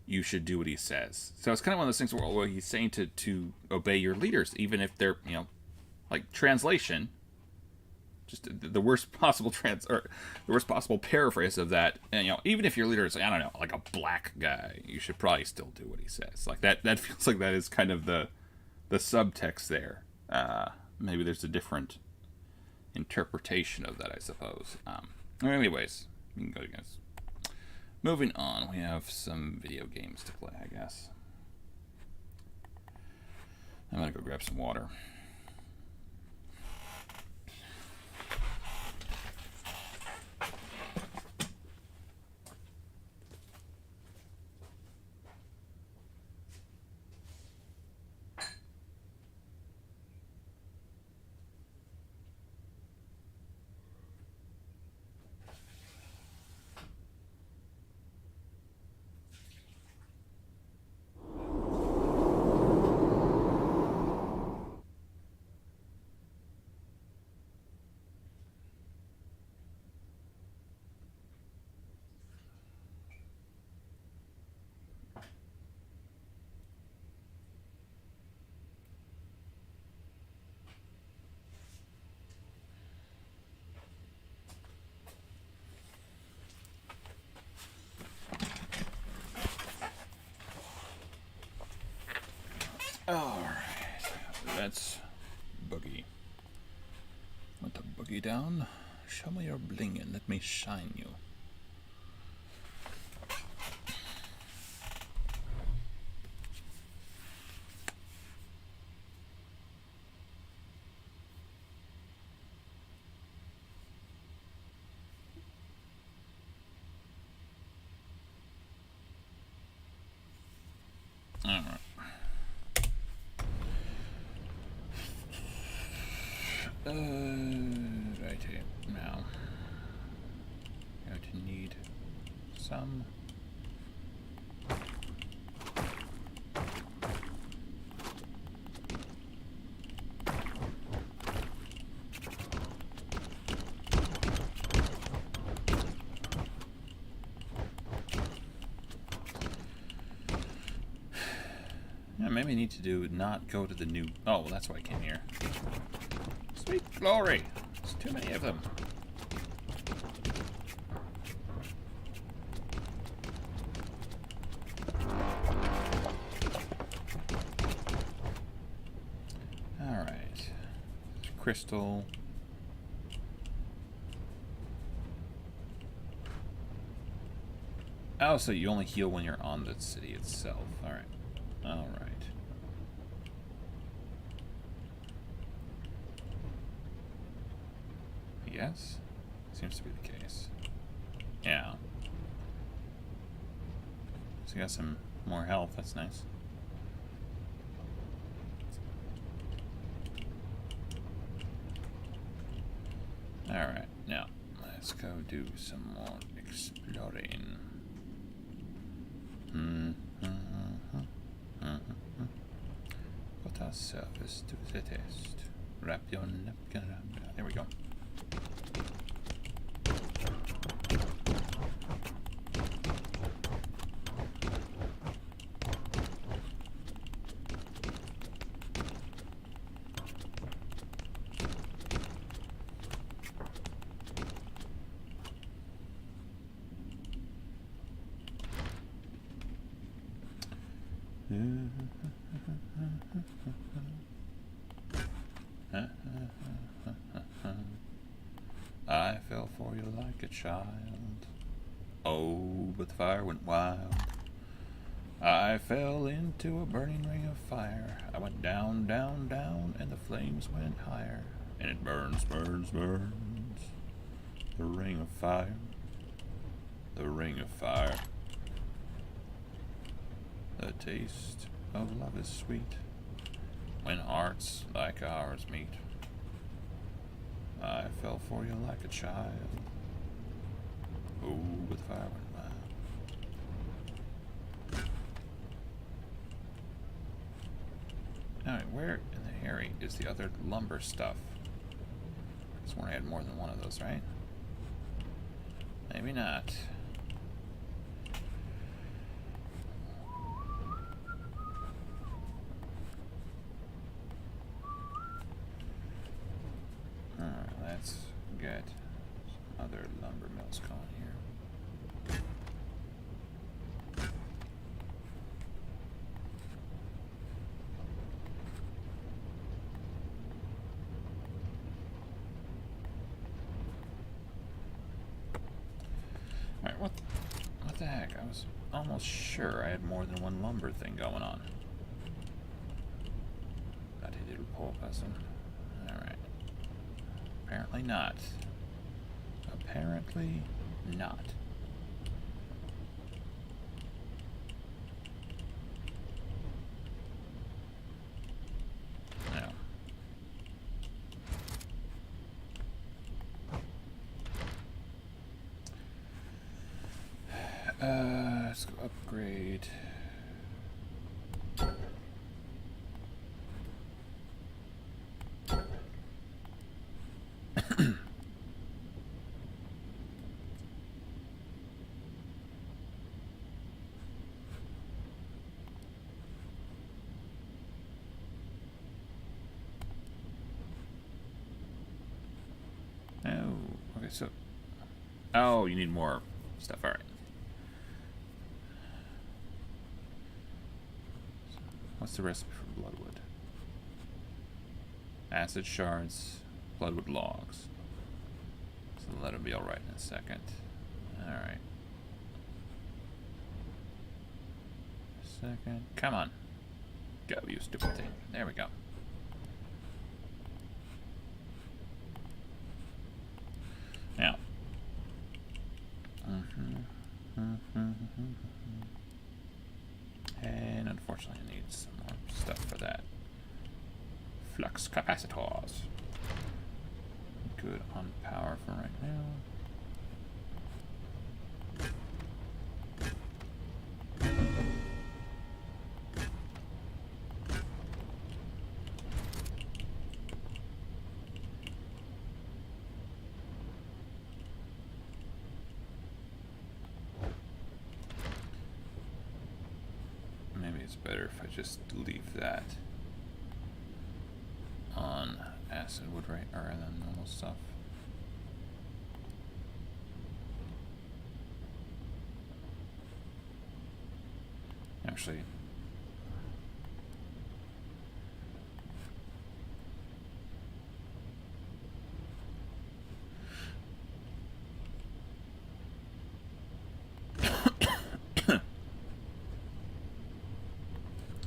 you should do what he says. So it's kind of one of those things where he's saying to obey your leaders, even if they're, like translation, just the worst possible the worst possible paraphrase of that. And, even if your leader is, I don't know, like a black guy, you should probably still do what he says. Like that feels like that is kind of the subtext there. Maybe there's a different interpretation of that, I suppose. Anyways, we can go to guys. Moving on, we have some video games to play, I guess. I'm gonna go grab some water. Alright, let's boogie. Want to boogie down? Show me your bling and let me shine you. Alright. Right here. Now. Going to need some. Yeah, maybe I need to do not go to the new. Oh, well, that's why I came here. Sweet glory! There's too many of them. Alright. Crystal. Oh, so you only heal when you're on the city itself. Alright. Alright. Yes? Seems to be the case. Yeah. So you got some more health, that's nice. Alright, now let's go do some more exploring. Put our surface to the test. Wrap your napkin around. There we go. I fell for you like a child. Oh, but the fire went wild. I fell into a burning ring of fire. I went down, down, down, and the flames went higher. And it burns, burns, burns. The ring of fire. The ring of fire. The taste of love is sweet when hearts like ours meet. I fell for you like a child. Oh, with fire went wild. Alright, where in the Harry is the other lumber stuff? I sworn I had more than one of those, right? Maybe not. Let's get some other lumber mills going here. Alright, what the heck? I was almost sure I had more than one lumber thing going on. Got a little poor person. Alright. Apparently not. Apparently not. No. Let's go upgrade. So, oh, you need more stuff. All right. What's the recipe for bloodwood. Acid shards, bloodwood logs. So that'll be alright in a second. Alright. Second. Come on. Go, you stupid thing. There we go. Now. And unfortunately I need some more stuff for that. Flux capacitors. Good on power for right now. Maybe it's better if I just leave that on acid wood right rather than normal stuff. Actually,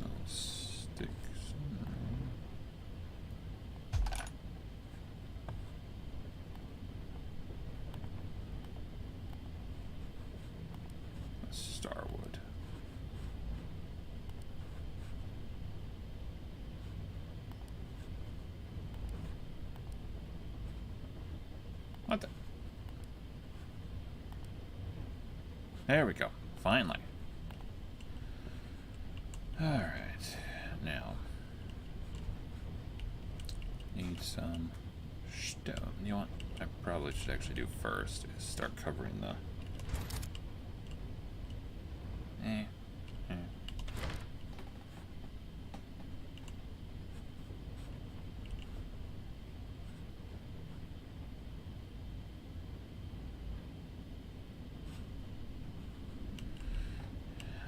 I'll stick some. Starwood. What the? There we go. Finally. Alright. Now. Need some stone. You know what? I probably should actually do first is start covering the...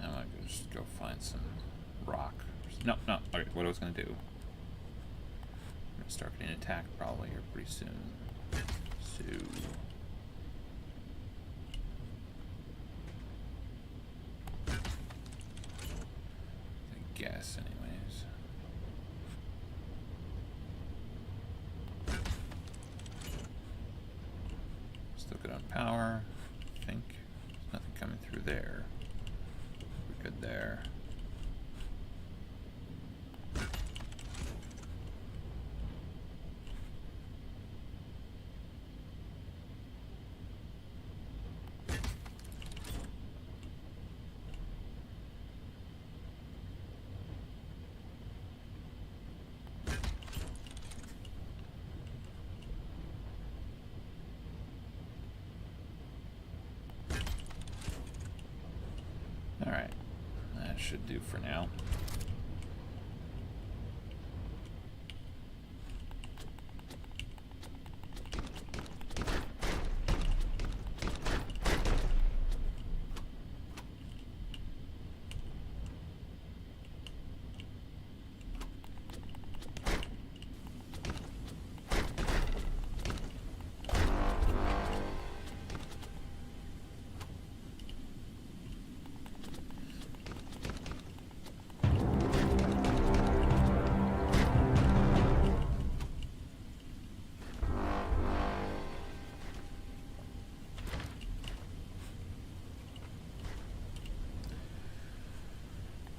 I might just go find some rock. No. Okay, what I was gonna do. I'm gonna start getting attacked probably here pretty soon. So. Guess anyways. Still good on power, I think. There's nothing coming through there. We're good there. Alright, that should do for now.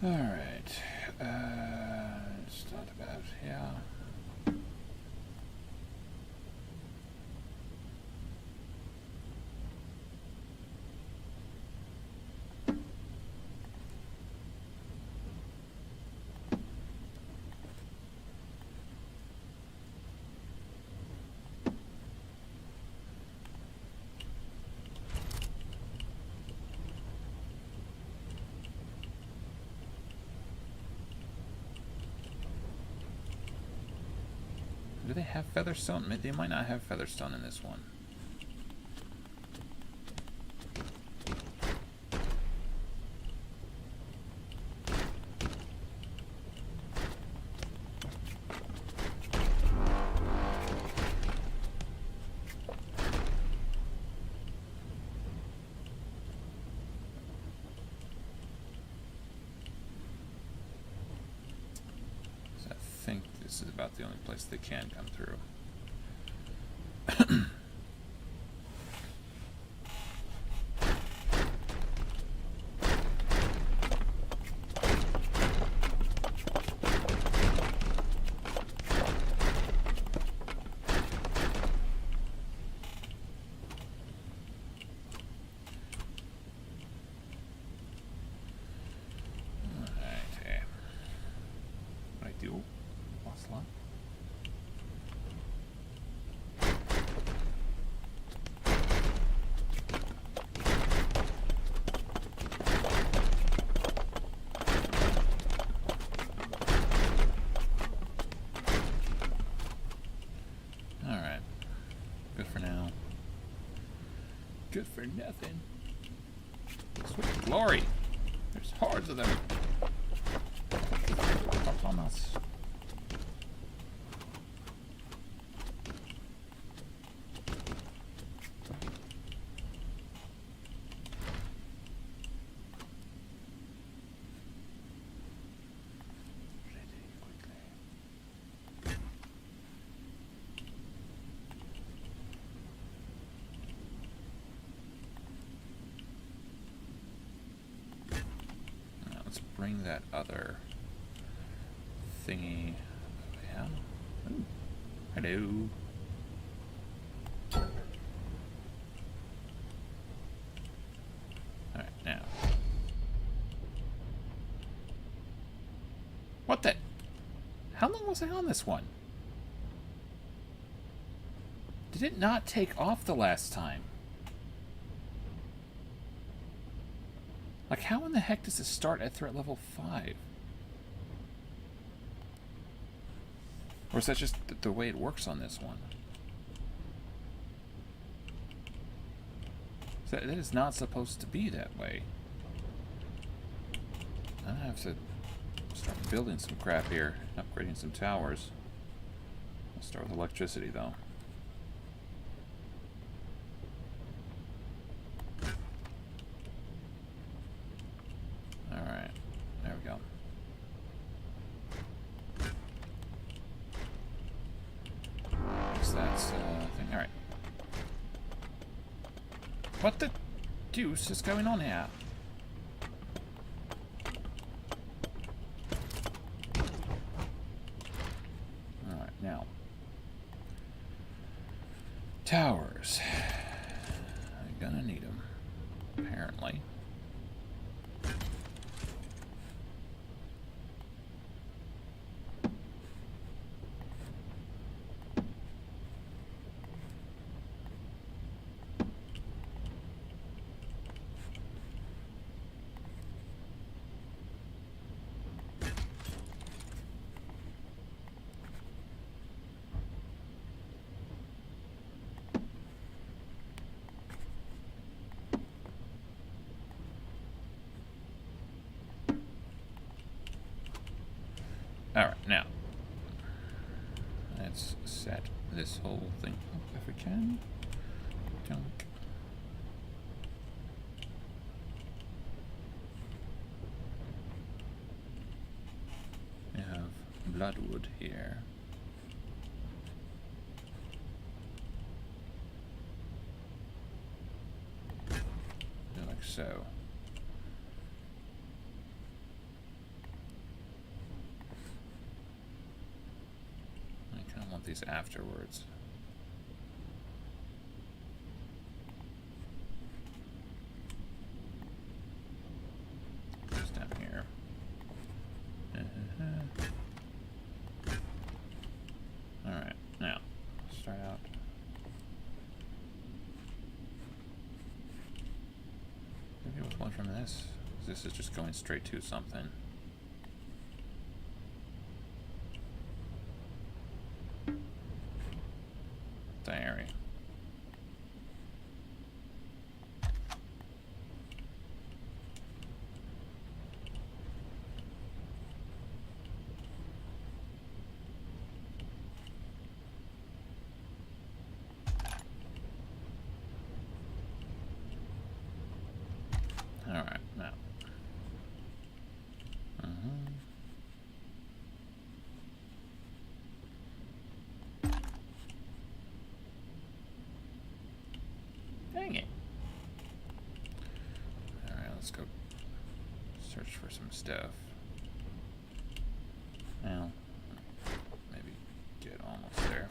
Alright, start about here. Do they have Featherstone? They might not have Featherstone in this one. this is about the only place they can come through. Good for nothing. Sweet glory. There's hordes of them. Up on us. Bring that other thingy. Yeah. Ooh. Hello. Alright, now. What the? How long was I on this one? Did it not take off the last time? Like, how in the heck does it start at threat level 5? Or is that just the way it works on this one? That is not supposed to be that way. I have to start building some crap here, upgrading some towers. I'll start with electricity, though. Alright, there we go. So that's thing. Alright. What the deuce is going on here? Alright, now. Towers. I'm gonna need them, apparently. Alright, now, let's set this whole thing up if we can. Junk. We have bloodwood here. Like so. These afterwards. Just down here. Alright, now start out. Maybe with one from this. This is just going straight to something. Diary. All right, now. Dang it. Alright, let's go search for some stuff. Well, maybe get almost there.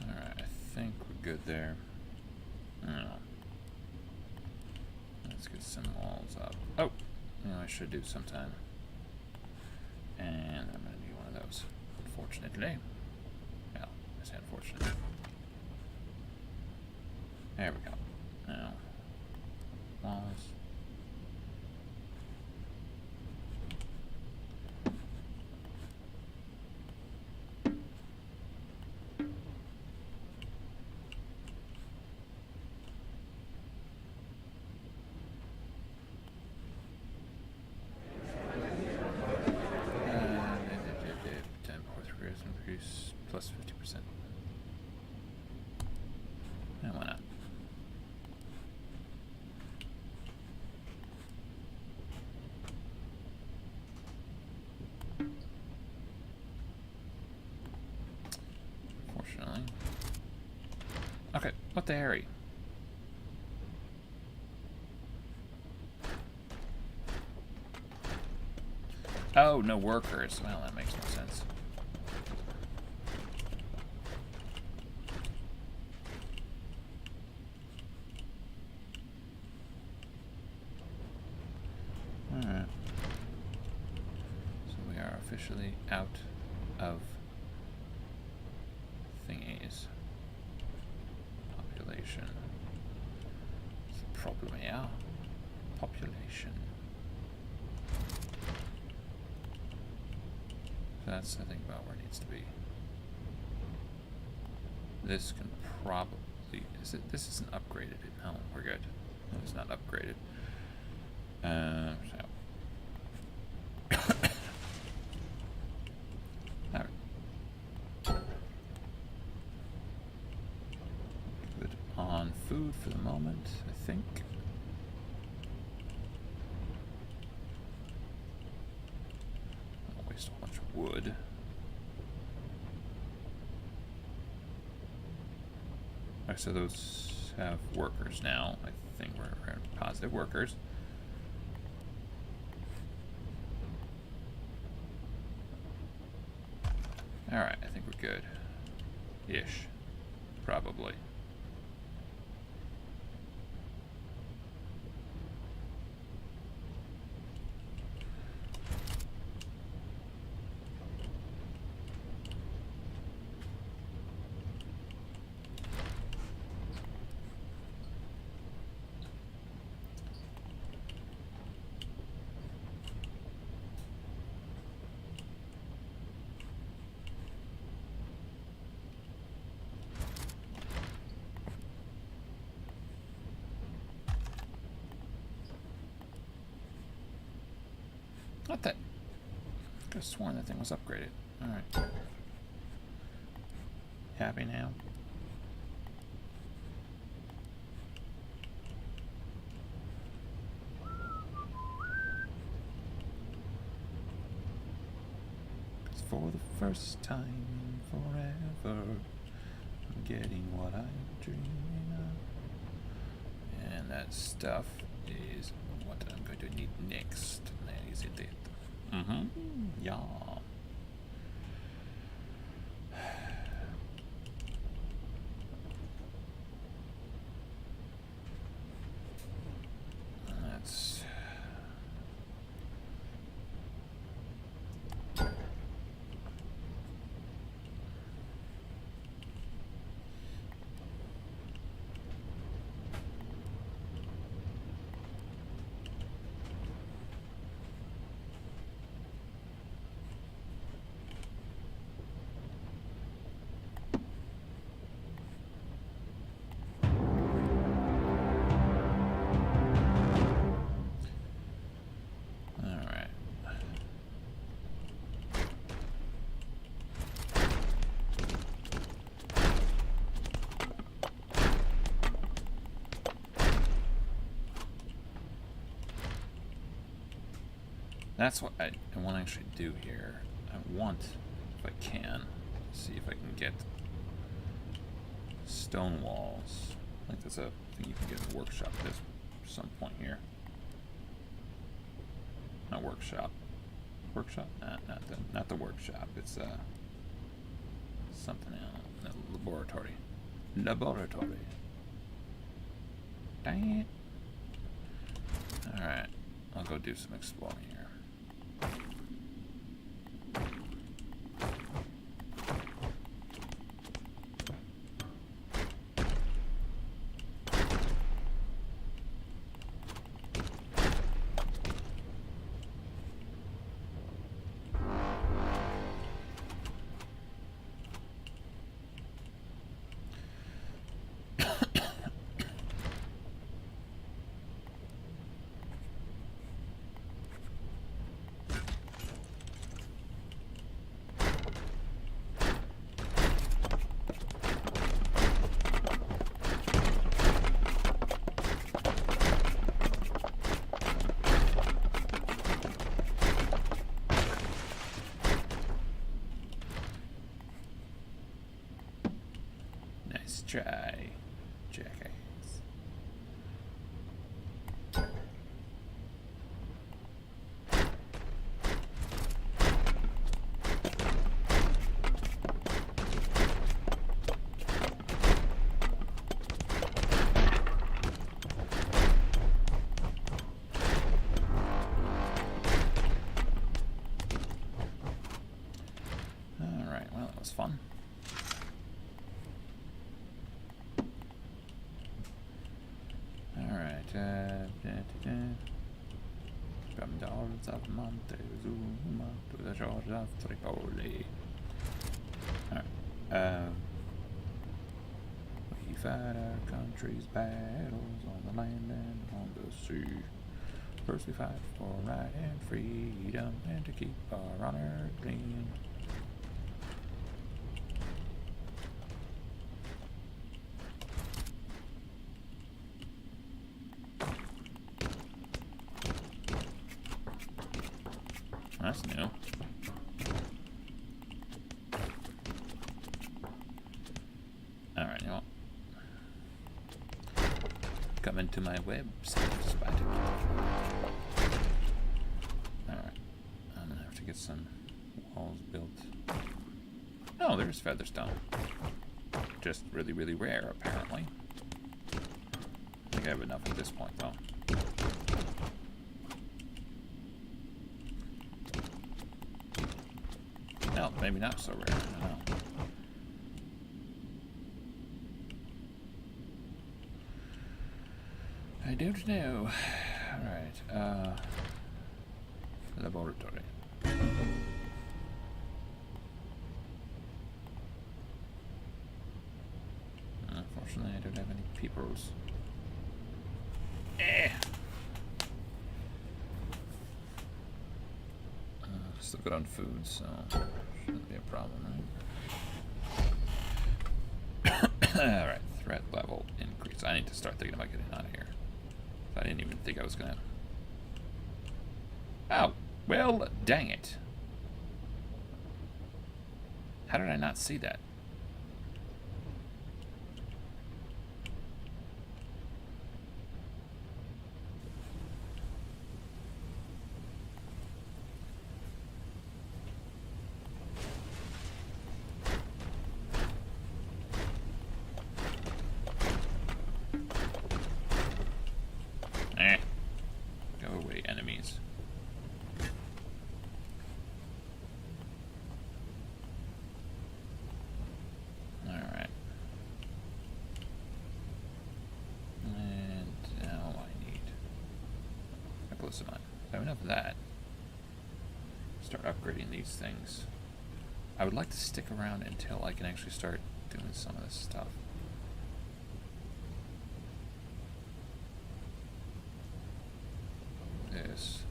I think we're good there. Let's get some walls up. Oh, you know, I should do sometime. And I'm gonna need one of those. Unfortunately. Well, I say unfortunate. There we go. Now, walls. Plus 50%. And why not? Unfortunately. Okay, what the Harry? Oh, no workers. Well, that makes no sense. Alright. So we are officially out of thingies. Population. It's a problem here. Population. So that's, I think, about where it needs to be. This can probably... Is it? This isn't upgraded. No, we're good. No, it's not upgraded. So. Alright. Good on food for the moment, I think. I'll waste a whole bunch of wood. Alright, so those have workers now. I think we're positive workers. Alright, I think we're good. Ish. Probably. What the? I could have sworn that thing was upgraded. Alright. Happy now? Cause for the first time in forever, I'm getting what I'm dreaming of. And that stuff is what I'm going to need next. That is it. Yeah. That's... That's what I want to actually do here. I want, if I can, see if I can get stone walls. I think that's a thing you can get in a workshop at some point here. Not workshop. Workshop? Not the workshop. It's something else. No, laboratory. Laboratory. Dang it. Alright. I'll go do some exploring here. Nice try, jackass. All right, well, that was fun. From Downs of Montezuma to the shores of Tripoli. Alright, we fight our country's battles on the land and on the sea. First we fight for right and freedom and to keep our honor clean. That's new. Alright, you know what? Come into my website spider. Alright. I'm gonna have to get some walls built. Oh, there's featherstone. Just really, really rare, apparently. I think I have enough at this point, though. No, maybe not so rare. I don't know. I don't know. Alright, laboratory. Unfortunately, I don't have any peepers. Still good on food, so shouldn't be a problem, right? Alright, threat level increase. I need to start thinking about getting out of here. I didn't even think I was gonna... Oh, well, dang it. How did I not see that? Go away, enemies. Alright. And now I need Eclipsimine. I have enough of that. Start upgrading these things. I would like to stick around until I can actually start doing some of this stuff. This.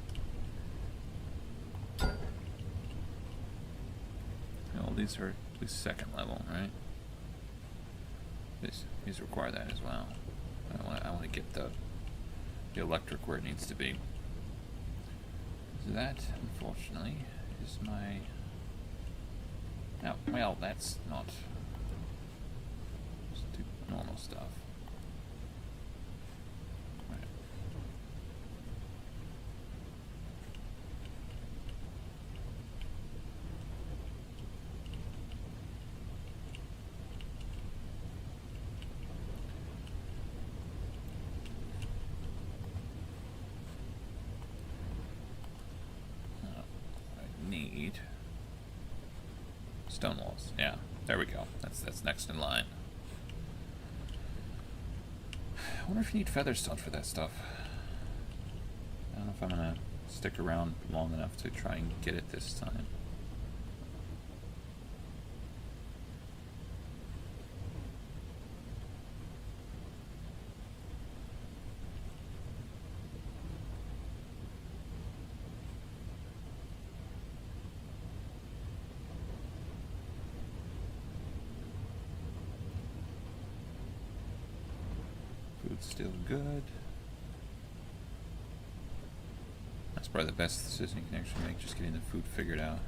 All these are at least second level, right? These require that as well. I want to get the electric where it needs to be. that, unfortunately, is my... Oh, well, that's not... Just do normal stuff. Right. I need stone walls. Yeah, there we go. That's next in line. I wonder if you need featherstone for that stuff. I don't know if I'm gonna stick around long enough to try and get it this time. Food's still good. That's probably the best decision you can actually make, just getting the food figured out.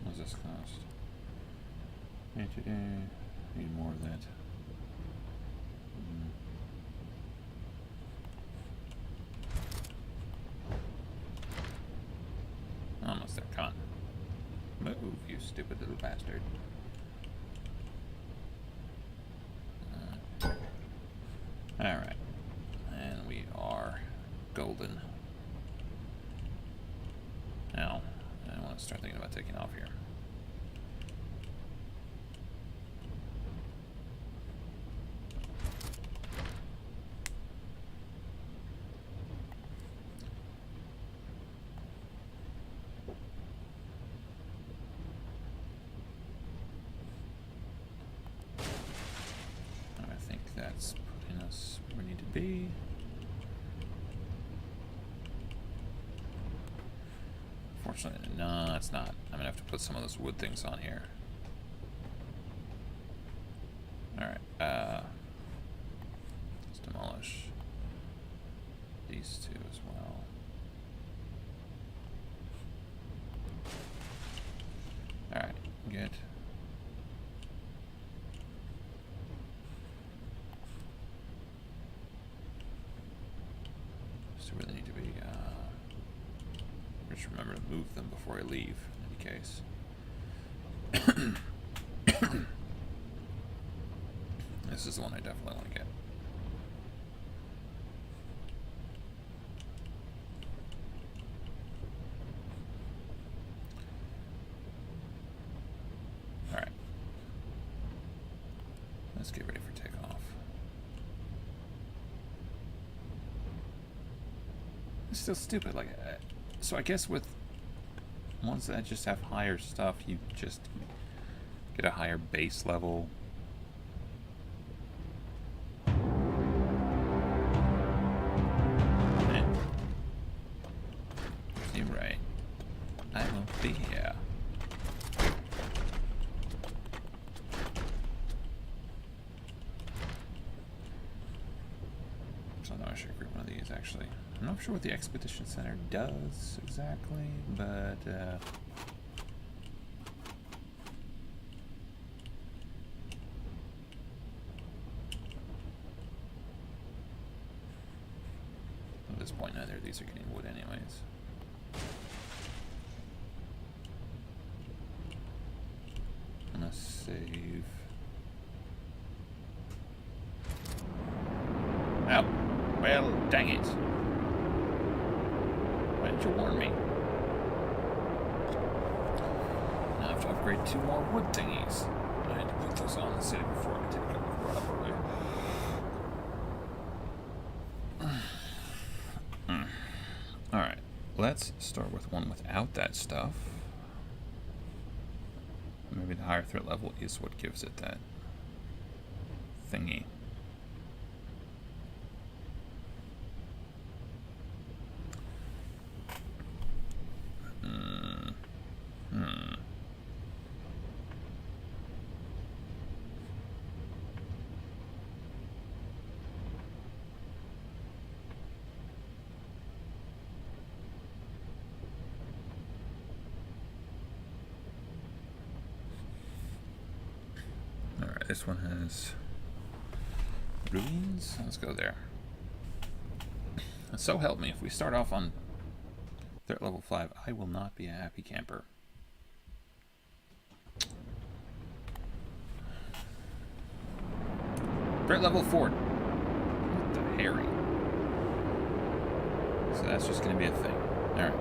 What does this cost? Need more of that. Almost there, con. Move, you stupid little bastard. Alright. And we are golden. Now, I want to start thinking about taking off here. That's putting us where we need to be. Fortunately, no, it's not. I'm gonna have to put some of those wood things on here. Alright, let's demolish these two as well. Alright, good. Where they need to be. Just remember to move them before I leave, in any case. This is the one I definitely want to get. Alright. Let's get ready for takeoff. It's still stupid. Like, so I guess with ones that just have higher stuff, you just get a higher base level. You're right. I won't be here. So now I should agree one of these actually. I'm not sure what the Expedition Center does exactly, but at this point neither of these are getting wood anyways. I'm gonna save. Oh, well, dang it. Why didn't you warn me? Now I have to upgrade 2 more wood thingies. I had to put those on the city before I take it over properly. Alright, let's start with one without that stuff. Maybe the higher threat level is what gives it that thingy. Alright, this one has ruins. Let's go there. So help me, if we start off on threat level 5, I will not be a happy camper. Threat level 4. What the Harry? So that's just going to be a thing. Alright.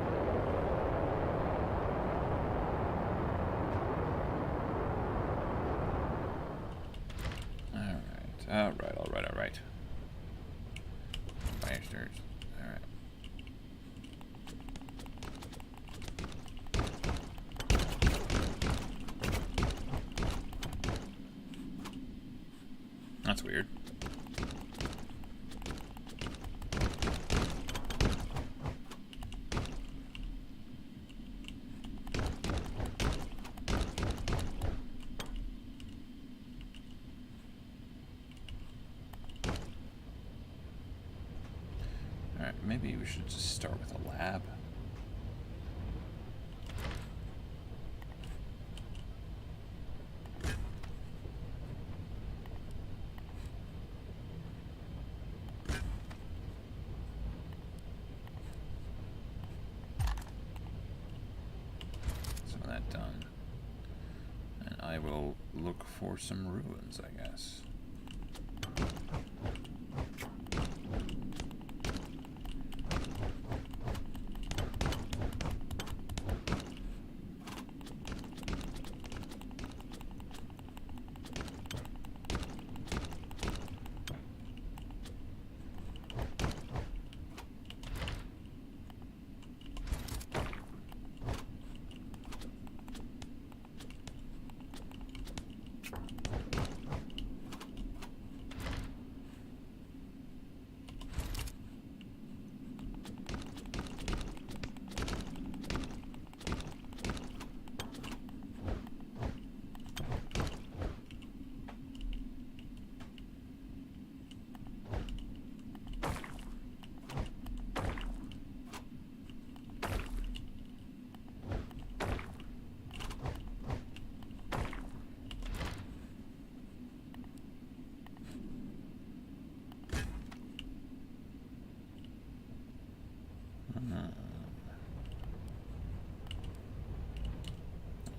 Alright. Bastards. Alright. That's weird. Alright, maybe we should just start with a lab. Some of that done. And I will look for some ruins, I guess.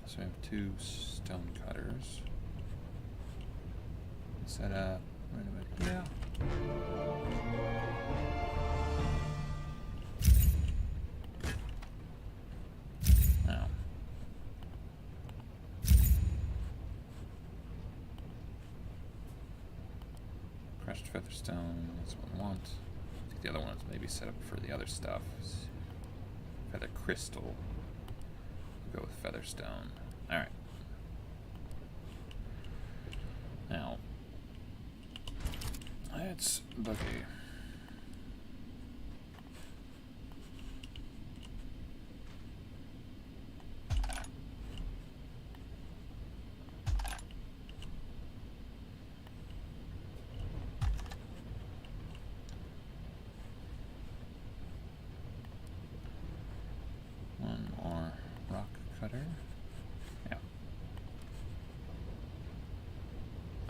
So I have 2 stone cutters. Set up right about here. Now. Crushed featherstone, that's what I want. I think the other one is maybe set up for the other stuff. Feather crystal. Go with featherstone. Alright. Now, let's buggy. One more rock cutter. Yeah.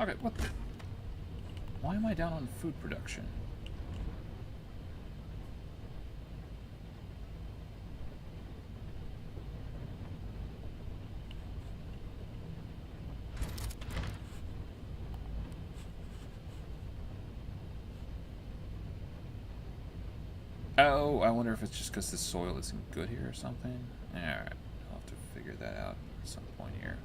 Okay, what the? Why am I down on food production? Oh, I wonder if it's just because the soil isn't good here or something. Alright, I'll have to figure that out at some point here.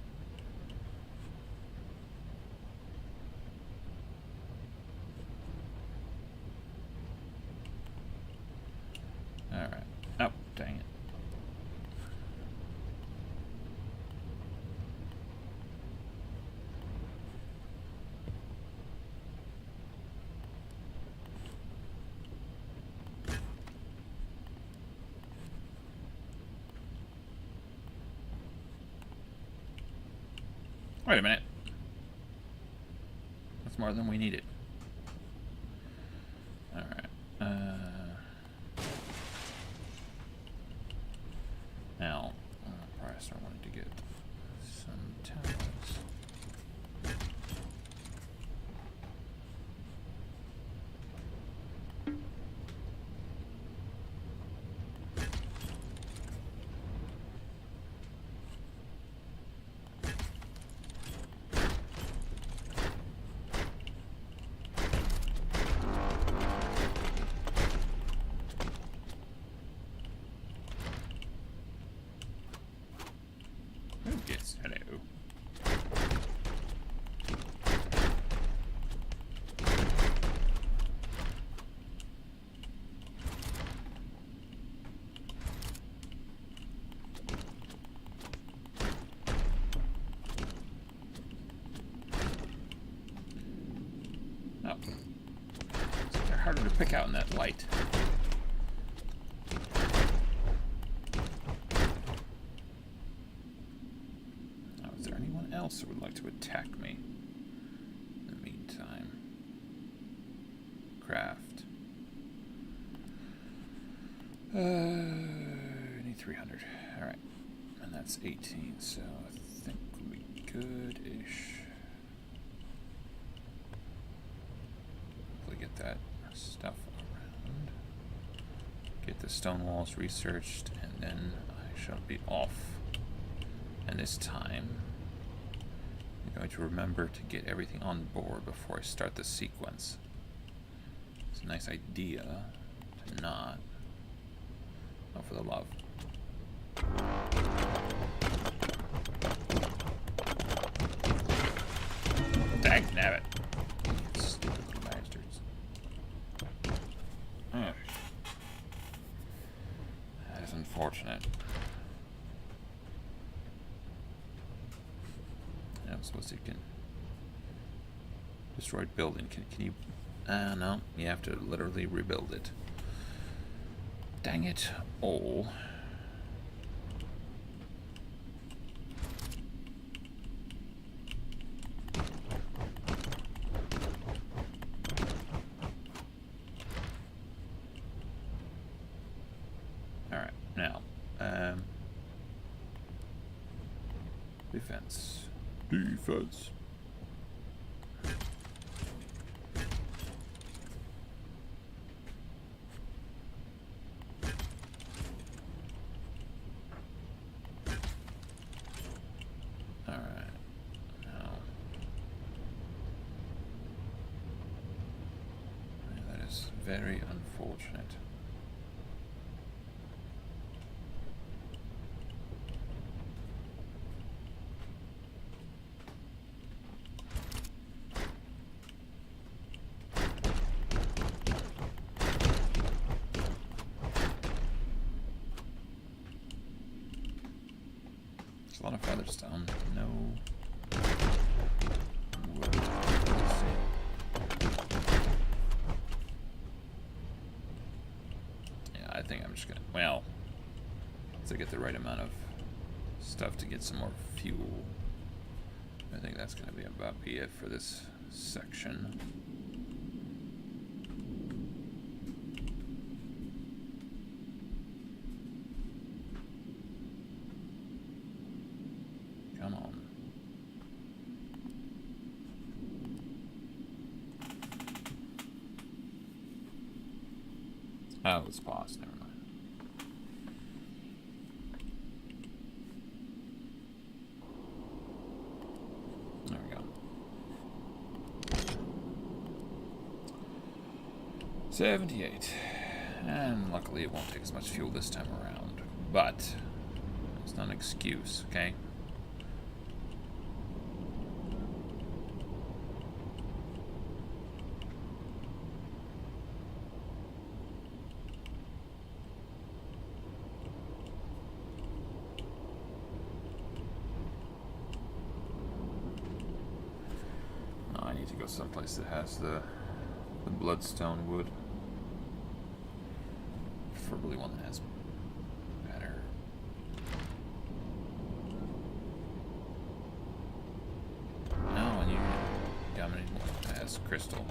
Alright. Oh, dang it. Wait a minute. That's more than we needed. Alright. Now, probably I wanted to get some towels. harder to pick out in that light. Now, is there anyone else that would like to attack me? In the meantime, craft. I need 300. All right, and that's 18. So I think we good-ish. Hopefully get that stuff around. Get the stone walls researched, and then I shall be off. And this time, I'm going to remember to get everything on board before I start the sequence. It's a nice idea to not. Oh, for the love. Dang nabbit. Stupid little bastards. That is unfortunate. I don't suppose you can. Destroyed building. Can you? No. You have to literally rebuild it. Dang it all. Alright, now, defense. Defense. Very unfortunate. There's a lot of featherstone. No wood. Let's see. I think I'm just gonna, well, once I get the right amount of stuff to get some more fuel, I think that's gonna be about be it for this section. Come on. Oh, it's paused. Never mind. There we go. 78. And luckily it won't take as much fuel this time around. But it's not an excuse, okay? To go someplace that has the bloodstone wood. Preferably one that has better. No, and you dominate one that has crystal.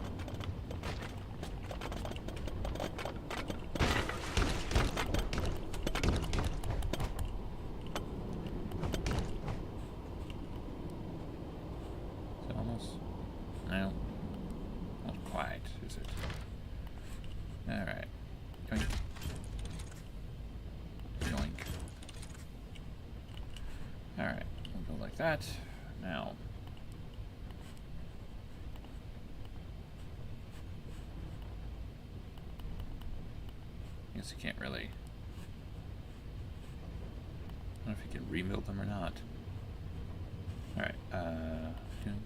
No, not quite, is it? Alright. Yoink. Yoink. Alright, we'll go like that. Now. I guess you can't really. I don't know if you can rebuild them or not. Alright, yoink.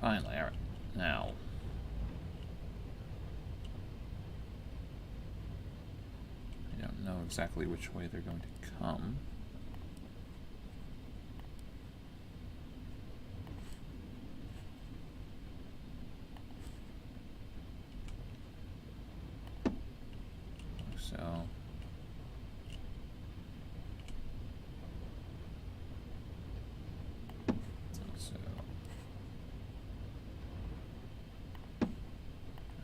Finally, alright. Now. I don't know exactly which way they're going to come. So.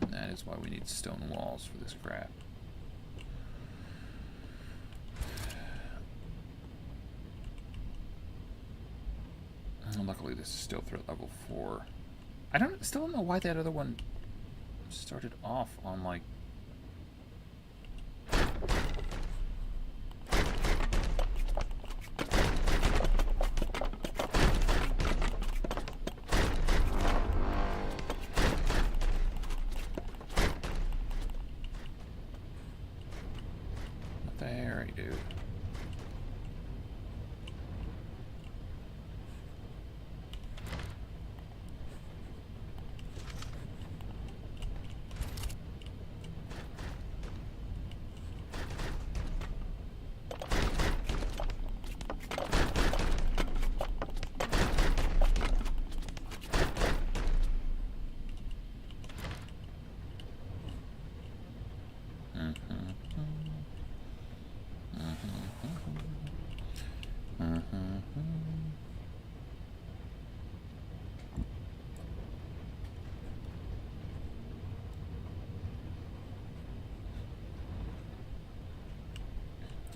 And that is why we need stone walls for this crap. And luckily this is still threat level 4. I still don't know why that other one started off on like there, dude.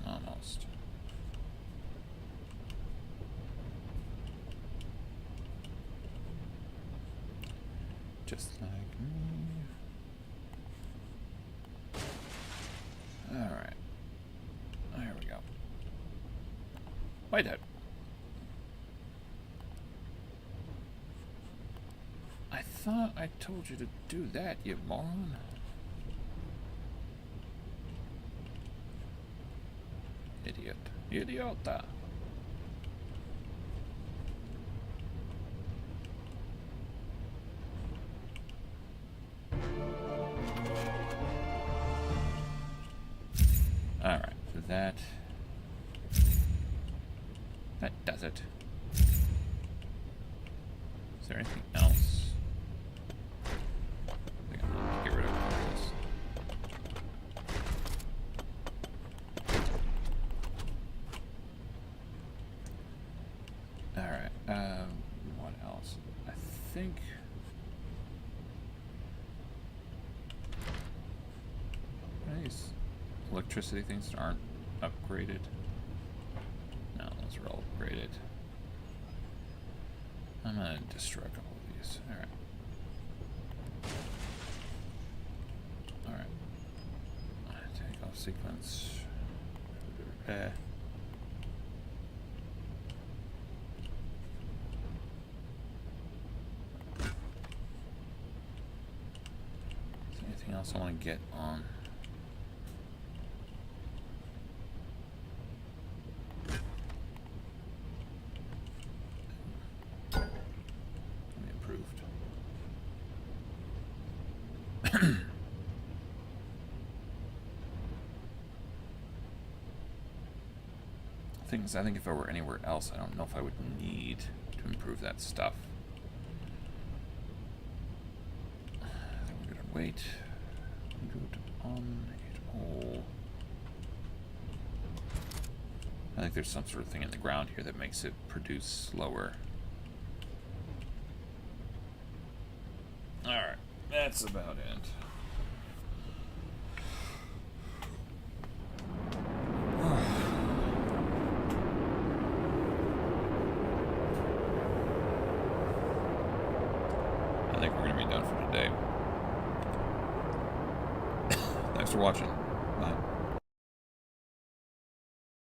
Almost. Just like me. Alright. There we go. Whitehead. I thought I told you to do that, you moron. Idiot. Idiota. Alright, so that does it. Is there anything else? I think I'm gonna get rid of this. Alright, what else? I think these electricity things aren't upgraded. No, those are all upgraded. I'm gonna destroy a couple of these. Alright. Alright. Take off sequence. Anything else I want to get on? Improved. Things I think if I were anywhere else, I don't know if I would need to improve that stuff. I think we're gonna wait. Good on it all. I think there's some sort of thing in the ground here that makes it produce slower. Alright, that's about it. I think we're going to be done for today. Thanks for watching.